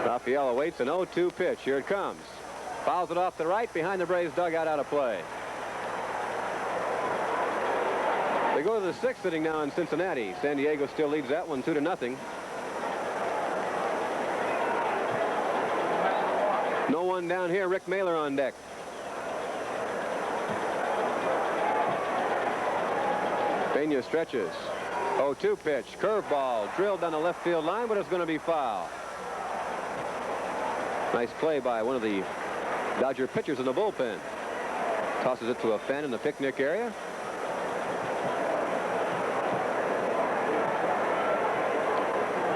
Rafael awaits an 0-2 pitch. Here it comes. Fouls it off the right behind the Braves dugout out of play. They go to the sixth inning now in Cincinnati. San Diego still leads that one 2-0. No one down here. Rick Mahler on deck. Pena stretches. 0-2 pitch. Curveball drilled down the left field line, but it's going to be foul. Nice play by one of the Dodger pitchers in the bullpen. Tosses it to a fan in the picnic area.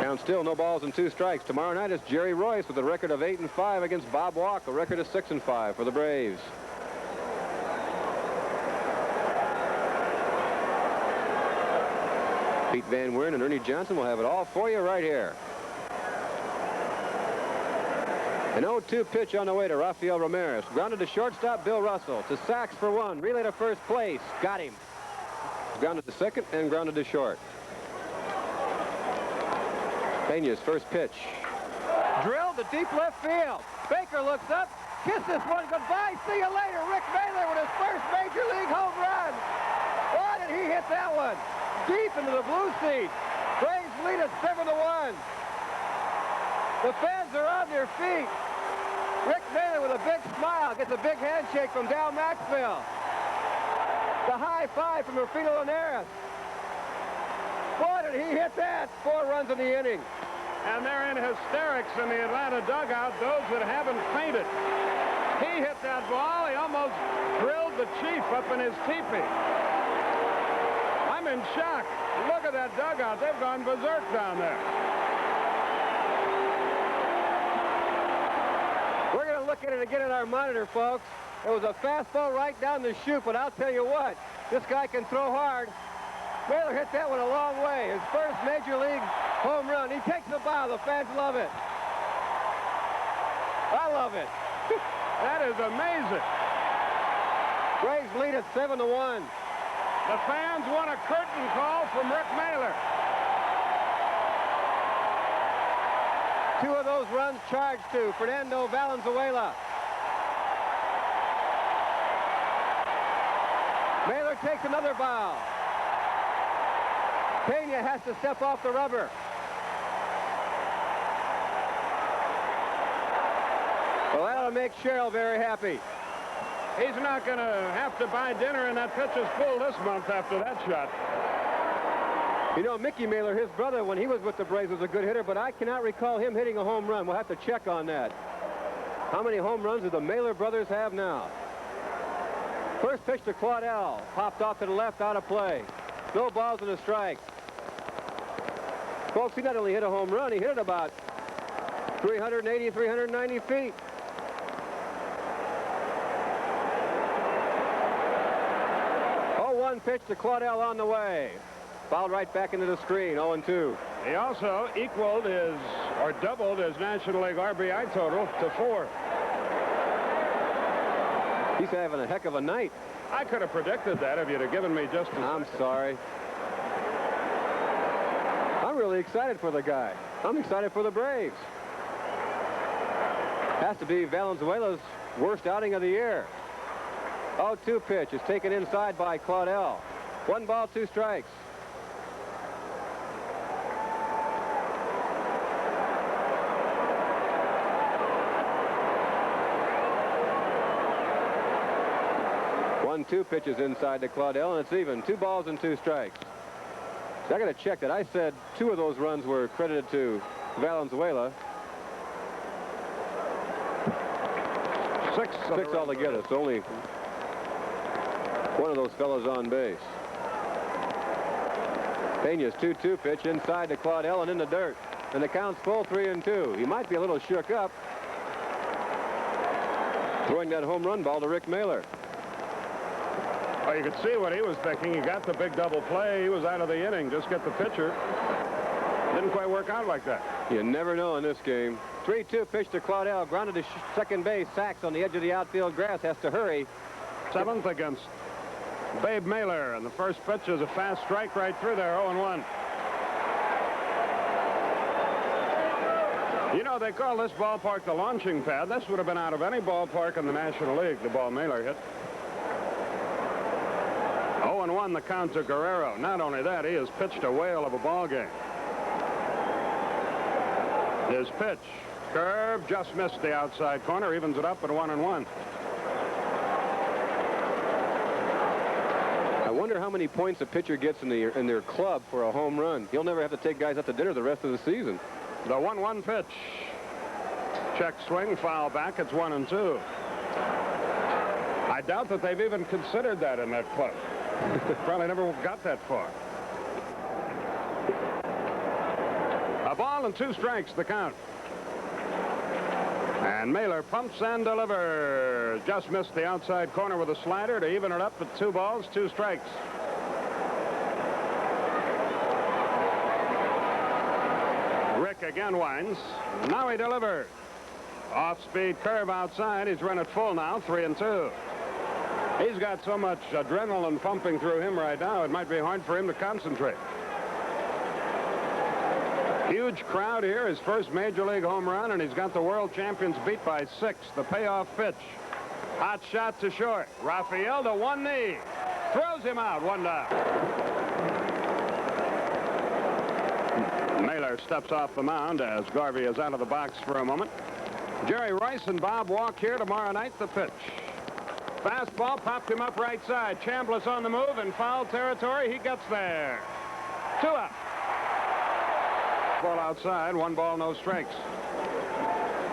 Count still, no balls and 2 strikes. Tomorrow night is Jerry Royce with a record of 8-5 against Bob Walk, a record of 6-5 for the Braves. Pete Van Wern and Ernie Johnson will have it all for you right here. An 0-2 pitch on the way to Rafael Ramirez. Grounded to shortstop Bill Russell. To Sachs for one. Relay to first place. Got him. Grounded to second and grounded to short. Pena's first pitch. Drilled to deep left field. Baker looks up. Kiss this one goodbye. See you later. Rick Mahler with his first major league home run. Why did he hit that one? Deep into the blue seat. Braves lead at 7-1. The fans are on their feet. Rick Mahler with a big smile gets a big handshake from Dal Maxwell. The high five from Rufino Linares. Boy, did he hit that. 4 runs in the inning. And they're in hysterics in the Atlanta dugout, those that haven't fainted. He hit that ball. He almost drilled the chief up in his teepee. I'm in shock. Look at that dugout. They've gone berserk down there. We're going to look at it again on our monitor, folks. It was a fastball right down the chute, but I'll tell you what, this guy can throw hard. Mahler hit that one a long way. His first major league home run. He takes the bow. The fans love it. I love it. That is amazing. Braves lead at 7-1. The fans want a curtain call from Rick Mahler. Two of those runs charged to Fernando Valenzuela. Mahler takes another bow. Pena has to step off the rubber. Well, that'll make Cheryl very happy. He's not going to have to buy dinner in that pitcher's pool this month after that shot. You know, Mickey Mahler, his brother, when he was with the Braves, was a good hitter, but I cannot recall him hitting a home run. We'll have to check on that. How many home runs do the Mahler brothers have now? First pitch to Claudel. Popped off to the left, out of play. No balls and a strike. Folks, he not only hit a home run, he hit it about 380, 390 feet. One pitch to Claudel on the way. Fouled right back into the screen, 0-2. He also equaled his, or doubled his National League RBI total to 4. He's having a heck of a night. I could have predicted that if you'd have given me just a I'm second. sorry. I'm really excited for the guy. I'm excited for the Braves. Has to be Valenzuela's worst outing of the year. 0-2 pitch is taken inside by Claudel. 1 ball, 2 strikes. One-two pitches inside to Claudel, and it's even. 2 balls and 2 strikes. So I got to check that. I said 2 of those runs were credited to Valenzuela. 6 altogether, so only one of those fellows on base. Pena's 2-2 pitch inside to Claudel and in the dirt. And the count's full, 3-2. He might be a little shook up throwing that home run ball to Rick Mahler. Well, you could see what he was thinking. He got the big double play. He was out of the inning. Just get the pitcher. Didn't quite work out like that. You never know in this game. 3-2 pitch to Claudel. Grounded to second base. Sachs on the edge of the outfield grass has to hurry. 7th against Babe Mahler. And the first pitch is a fast strike right through there, 0-1. You know, they call this ballpark the launching pad. This would have been out of any ballpark in the National League, the ball Mahler hit. 0-1 the count to Guerrero. Not only that, he has pitched a whale of a ball game. His pitch, curve, just missed the outside corner, evens it up at 1-1. I wonder how many points a pitcher gets in their club for a home run. He'll never have to take guys out to dinner the rest of the season. The 1-1 pitch. Check swing, foul back. It's 1-2. I doubt that they've even considered that in that club. Probably never got that far. A ball and 2 strikes, the count. And Mahler pumps and delivers. Just missed the outside corner with a slider to even it up at 2 balls, 2 strikes. Rick again winds. Now he delivers. Off-speed curve outside. He's run it full now, 3-2. He's got so much adrenaline pumping through him right now, it might be hard for him to concentrate. Huge crowd here, his first Major League home run, and he's got the world champions beat by 6. The payoff pitch. Hot shot to short. Rafael to one knee. Throws him out, 1 down. Mahler steps off the mound as Garvey is out of the box for a moment. Jerry Rice and Bob walk here tomorrow night. The pitch. Fastball popped him up right side. Chambliss on the move in foul territory. He gets there. 2 up. Ball outside. 1 ball, no strikes.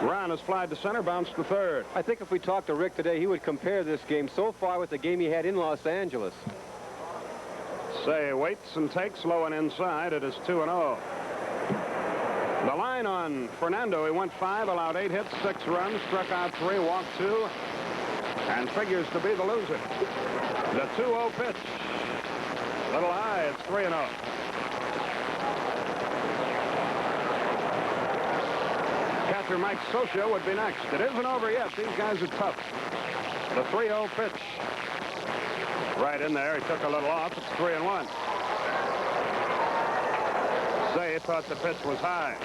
Ron has flied to center, bounced to third. I think if we talked to Rick today, he would compare this game so far with the game he had in Los Angeles. Say waits and takes low and inside. It is 2-0. The line on Fernando, he went 5, allowed 8 hits, 6 runs, struck out 3, walked 2, and figures to be the loser. The 2-0 pitch. Little high, it's 3-0. Catcher Mike Scioscia would be next. It isn't over yet. These guys are tough. The 3-0 pitch. Right in there. He took a little off. It's 3-1. Say thought the pitch was high.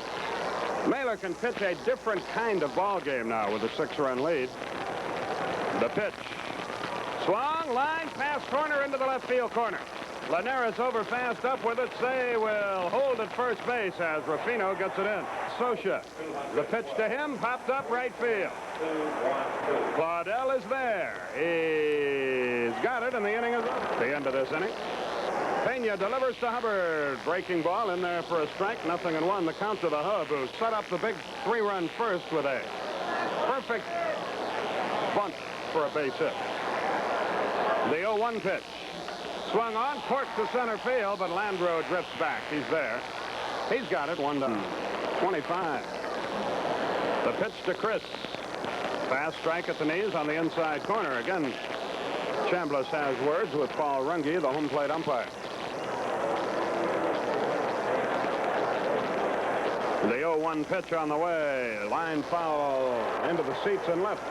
Mahler can pitch a different kind of ball game now with a 6-run lead. The pitch. Swung, line, pass corner into the left field corner. Linares over fast up with it. Say will hold at first base as Ruffino gets it in. Scioscia. The pitch to him popped up right field. Claudel is there. He's got it, and the inning is up. The end of this inning. Pena delivers to Hubbard. Breaking ball in there for a strike. 0-1. The count to the Hub, who set up the big 3-run first with a perfect bunt for a base hit. The 0-1 pitch. Swung on, corked to center field, but Landreau drifts back. He's there. He's got it. 1-25. The pitch to Chris. Fast strike at the knees on the inside corner. Again, Chambliss has words with Paul Runge, the home plate umpire. The 0-1 pitch on the way. Line foul into the seats and left.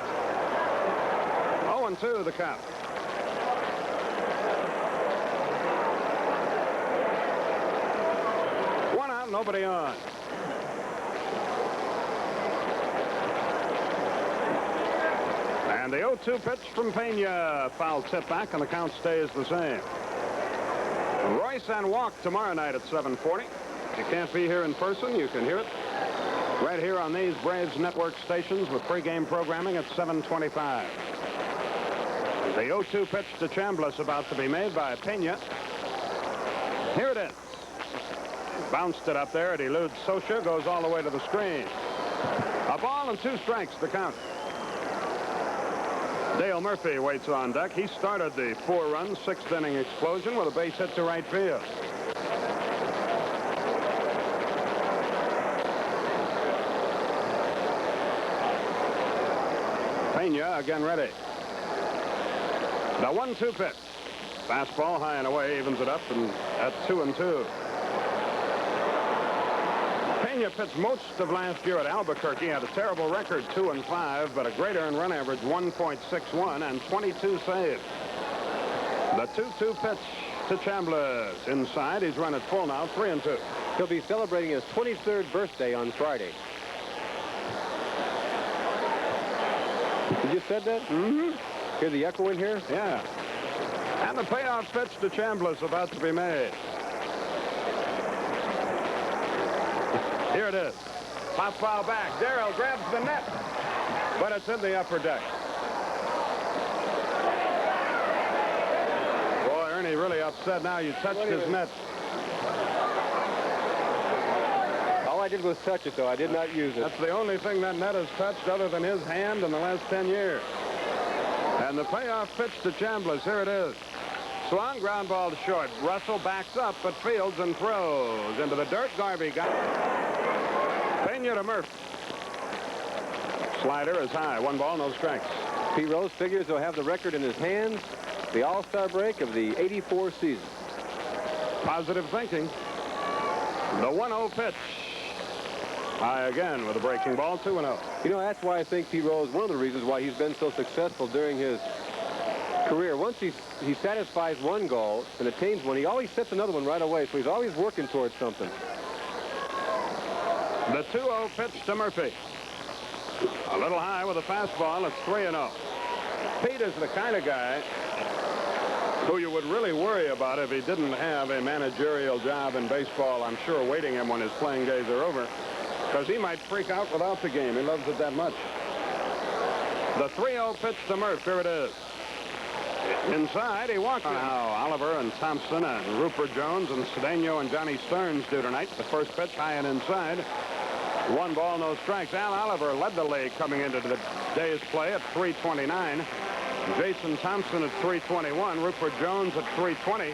0-2 the count. One out, nobody on. And the 0-2 pitch from Pena. Foul tip back, and the count stays the same. Royce and Walk tomorrow night at 7:40. If you can't be here in person, you can hear it right here on these Braves Network stations with pregame programming at 7:25. The 0-2 pitch to Chambliss about to be made by Pena. Here it is. Bounced it up there. It eludes Scioscia, goes all the way to the screen. A ball and 2 strikes to count. Dale Murphy waits on deck. He started the 4-run, 6th-inning explosion with a base hit to right field. Pena again ready. The 1-2 pitch. Fastball high and away, evens it up, and at 2-2. Pena pitched most of last year at Albuquerque. Had a terrible record, 2-5, but a great earned run average, 1.61, and 22 saves. The 2-2 pitch to Chambliss. Inside, he's run it full now, 3-2. He'll be celebrating his 23rd birthday on Friday. You just said that? Mm-hmm. Hear the echo in here? Yeah. And the payoff pitch to Chambliss about to be made. Here it is. Pop foul back. Darrell grabs the net, but it's in the upper deck. Boy, Ernie really upset now. You touched his net. All I did was touch it, though. I did not use it. That's the only thing that net has touched other than his hand in the last 10 years. And the payoff pitch to Chambliss. Here it is. Swung, ground ball to short. Russell backs up, but fields and throws into the dirt. Garvey got it. Pena to Murph. Slider is high. 1 ball, no strikes. Pete Rose figures he'll have the record in his hands. The All-Star break of the '84 season. Positive thinking. The 1-0 pitch. High again with a breaking ball, 2-0. You know, that's why I think Pete Rose, one of the reasons why he's been so successful during his career. Once he satisfies one goal and attains one, he always sets another one right away, so he's always working towards something. The 2-0 pitch to Murphy. A little high with a fastball. It's 3-0. Pete is the kind of guy who you would really worry about if he didn't have a managerial job in baseball, I'm sure, waiting him when his playing days are over, because he might freak out without the game. He loves it that much. The 3-0 pitch to Murph. Here it is. Inside, he walks now. Oliver and Thompson and Rupert Jones and Cedeno and Johnny Stearns do tonight. The first pitch high and inside. 1 ball, no strikes. Al Oliver led the league coming into the day's play at 329. Jason Thompson at 321. Rupert Jones at 320.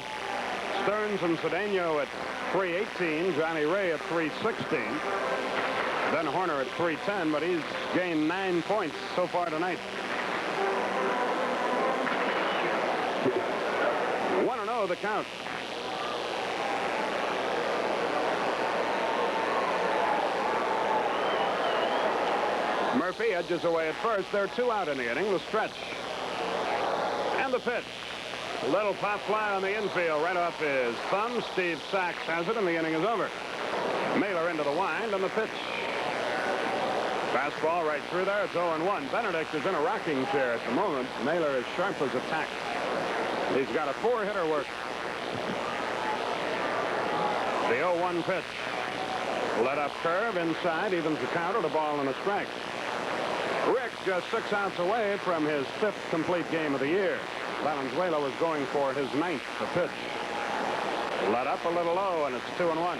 Stearns and Cedeno at 318. Johnny Ray at 316. Ben Horner at 310, but he's gained 9 points so far tonight. 1-0 the count. Murphy edges away at first. There are 2 out in the inning. The stretch. And the pitch. A little pop fly on the infield right off his thumb. Steve Sachs has it, and the inning is over. Mahler into the wind, and the pitch. Fastball right through there. It's 0-1. Benedict is in a rocking chair at the moment. Mahler is sharp as a tack. He's got a 4-hitter work. The 0-1 pitch. Let up curve inside, evens the count at a ball and a strike. Rick just 6 outs away from his 5th complete game of the year. Valenzuela was going for his 9th. The pitch. Let up a little low, and it's 2-1.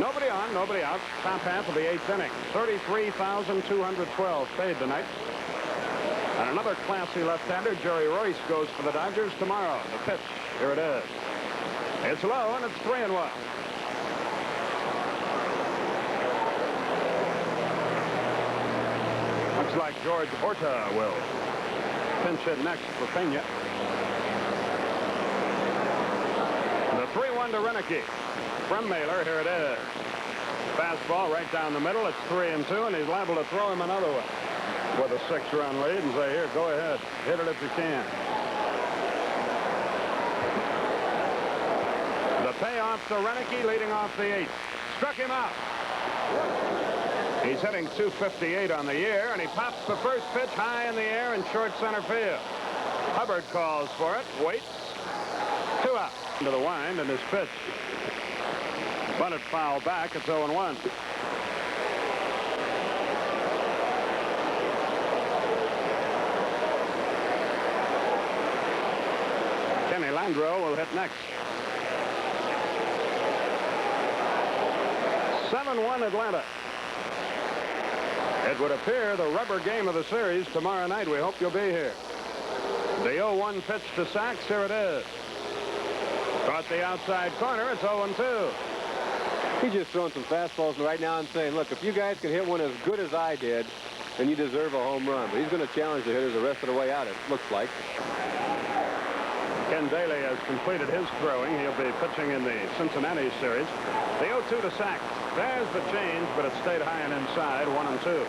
Nobody on, nobody out. Top half of the 8th inning. $33,212 paid tonight. And another classy left-hander, Jerry Royce, goes for the Dodgers tomorrow. The pitch. Here it is. It's low, and it's 3-1. Looks like George Horta will pinch it next for Pena. The 3-1 to Renicky. From Mahler, here it is. Fastball right down the middle. It's 3-2, and he's liable to throw him another one with a 6-run lead and say, here, go ahead. Hit it if you can. The payoff to Renicky leading off the 8th. Struck him out. He's hitting .258 on the year, and he pops the first pitch high in the air in short center field. Hubbard calls for it, waits. 2 out. Into the wind, and his pitch. Bunted foul back. It's 0-1. Kenny Landreau will hit next. 7-1 Atlanta. It would appear the rubber game of the series tomorrow night. We hope you'll be here. The 0-1 pitch to Sachs. Here it is. Caught the outside corner. It's 0-2. He's just throwing some fastballs right now and saying, look, if you guys can hit one as good as I did, then you deserve a home run. But he's going to challenge the hitters the rest of the way out, it looks like. Ken Daly has completed his throwing. He'll be pitching in the Cincinnati series. The 0-2 to Sachs. There's the change, but it stayed high and inside, 1-2.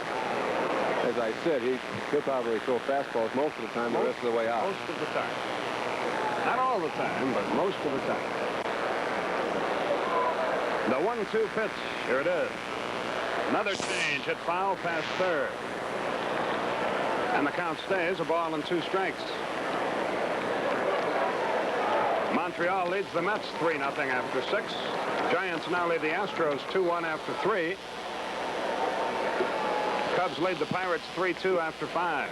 As I said, he'll probably throw fastballs most of the time, the rest of the way out. Most of the time. Not all the time, but most of the time. The 1-2 pitch. Here it is. Another change. Hit foul past third. And the count stays. A ball and 2 strikes. Montreal leads the Mets 3-0 after 6. Giants now lead the Astros 2-1 after 3. Cubs lead the Pirates 3-2 after 5.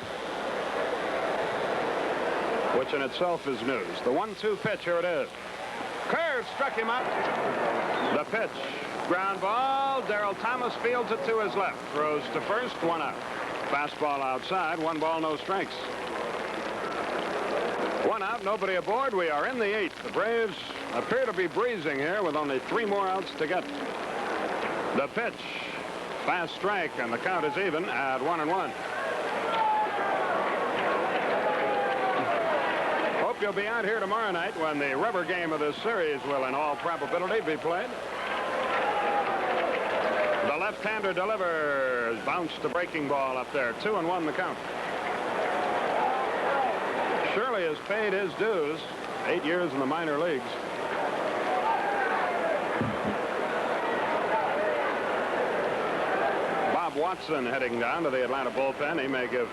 Which in itself is news. The 1-2 pitch. Here it is. Curve struck him out. The pitch. Ground ball. Darrell Thomas fields it to his left. Throws to first. 1 out. Fastball outside. 1 ball, no strikes. 1 out. Nobody aboard. We are in the 8th. The Braves appear to be breezing here with only 3 more outs to get. The pitch. Fast strike, and the count is even at 1-1. Hope you'll be out here tomorrow night when the rubber game of this series will in all probability be played. The left-hander delivers. Bounced the breaking ball up there. 2-1 the count. Shirley has paid his dues. 8 years in the minor leagues. Bob Watson heading down to the Atlanta bullpen. He may give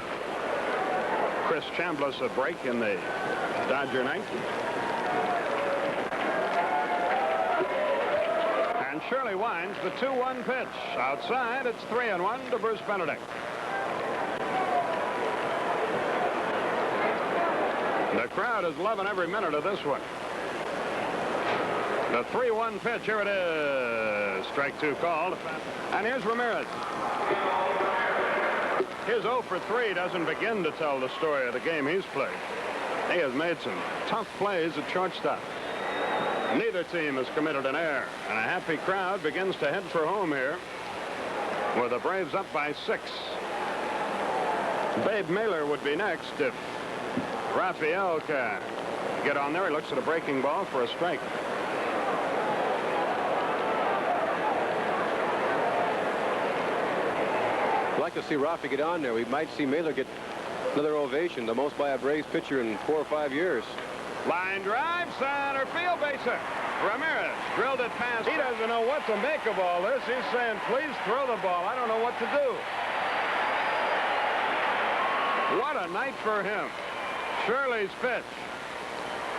Chris Chambliss a break in the Dodger ninth. And Shirley winds the 2-1 pitch. Outside, it's 3-1 to Bruce Benedict. The crowd is loving every minute of this one. The 3-1 pitch. Here it is. Strike 2 called. And here's Ramirez. His 0 for 3 doesn't begin to tell the story of the game he's played. He has made some tough plays at shortstop. Neither team has committed an error, and a happy crowd begins to head for home here with the Braves up by 6. Babe Mahler would be next if Raphael can get on there. He looks at a breaking ball for a strike. I'd like to see Rafi get on there. We might see Mahler get another ovation, the most by a Braves pitcher in 4 or 5 years. Line drive, center field, base hit. Ramirez drilled it past. He doesn't know what to make of all this. He's saying, please throw the ball. I don't know what to do. What a night for him. Shirley's pitch.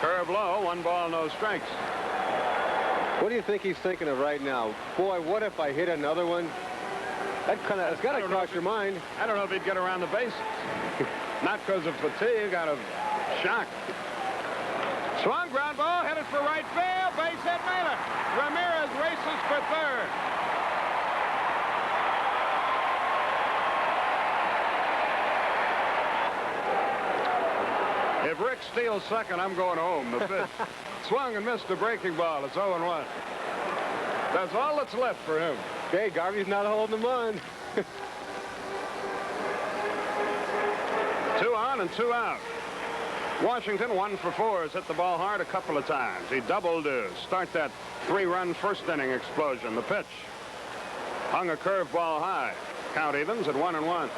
Curve low, 1 ball, no strikes. What do you think he's thinking of right now? Boy, what if I hit another one? That it's got to cross your mind. I don't know if he'd get around the bases. Not because of fatigue, out of shock. Swung, ground ball, headed for right field. Base hit, Mahler. Ramirez races for third. If Rick steals second, I'm going home. The pitch. Swung and missed a breaking ball. It's 0-1. That's all that's left for him. Okay, Garvey's not holding him on. 2 on and 2 out. Washington 1 for 4 has hit the ball hard a couple of times. He doubled to start that 3-run first inning explosion. The pitch hung a curveball high. Count evens at 1-1.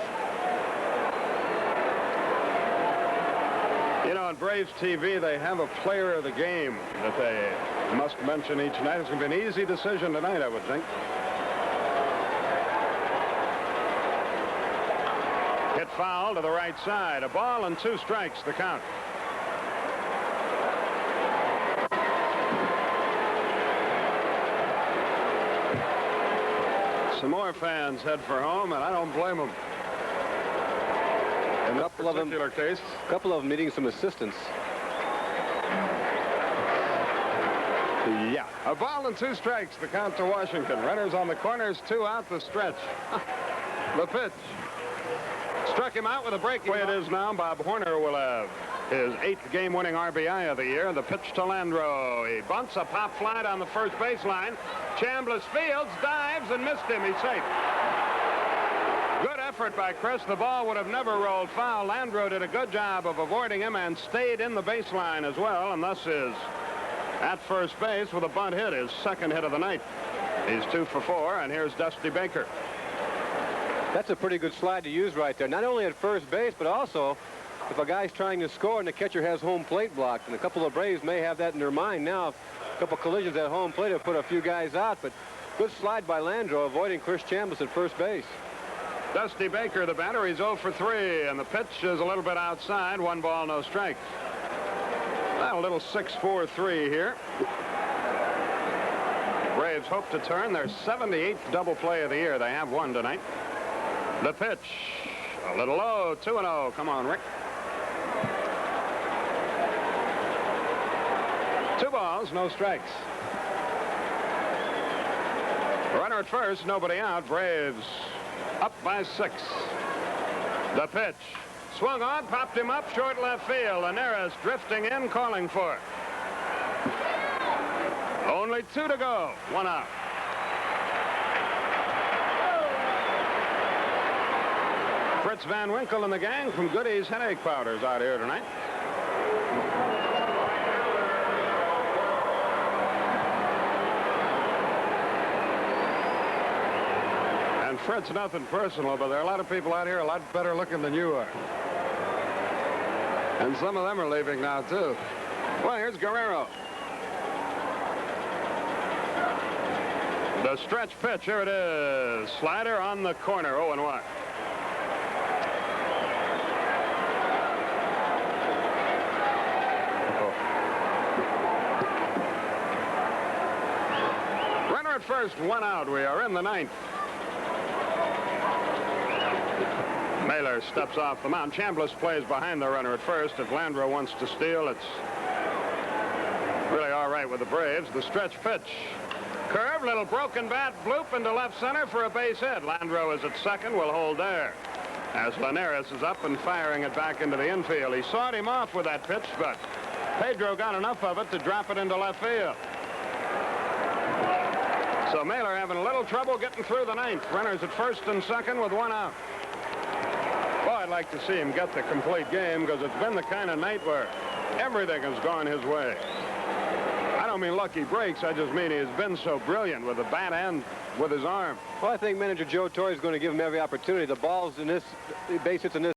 You know, on Braves TV, they have a player of the game that they must mention each night. It's going to be an easy decision tonight, I would think. Hit foul to the right side. A ball and 2 strikes, the count. Some more fans head for home, and I don't blame them. In that particular case. A couple of them needing some assistance. Yeah. A ball and 2 strikes, the count to Washington. Runners on the corners, 2 out the stretch. The pitch. Struck him out with a break. The way it is now, Bob Horner will have his 8th game-winning RBI of the year. The pitch to Landreau. He bunts a pop fly down the first baseline. Chambliss fields, dives, and missed him. He's safe. Good effort by Chris. The ball would have never rolled foul. Landreau did a good job of avoiding him and stayed in the baseline as well, and thus is at first base with a bunt hit, his 2nd hit of the night. He's 2 for 4, and here's Dusty Baker. That's a pretty good slide to use right there. Not only at first base, but also if a guy's trying to score and the catcher has home plate blocked. And a couple of Braves may have that in their mind now. A couple collisions at home plate have put a few guys out, but good slide by Landreau, avoiding Chris Chambliss at first base. Dusty Baker, the batter, he's 0 for 3, and the pitch is a little bit outside. 1 ball, no strikes. Well, a little 6-4-3 here. Braves hope to turn their 78th double play of the year. They have 1 tonight. The pitch, a little low, 2-0. Come on, Rick. 2 balls, no strikes. Runner at first, nobody out. Braves up by 6. The pitch. Swung on, popped him up, short left field. Linares drifting in, calling for it. Only 2 to go. 1 out. Fritz Van Winkle and the gang from Goody's Headache Powders out here tonight. And Fritz, nothing personal, but there are a lot of people out here a lot better looking than you are. And some of them are leaving now, too. Well, here's Guerrero. The stretch pitch, here it is. Slider on the corner, 0-1. Runner at first, 1 out. We are in the 9th. Mahler steps off the mound. Chambliss plays behind the runner at first. If Landreau wants to steal, it's really all right with for the Braves. The stretch pitch. Curve, little broken bat, bloop into left center for a base hit. Landreau is at second, will hold there. As Linares is up and firing it back into the infield. He sawed him off with that pitch, but Pedro got enough of it to drop it into left field. So Mahler having a little trouble getting through the ninth. Runners at first and second with one out. Boy, I'd like to see him get the complete game because it's been the kind of night where everything has gone his way. I don't mean lucky breaks. I just mean he has been so brilliant with the bat and with his arm. Well, I think manager Joe Torre is going to give him every opportunity. The balls in this base hits in this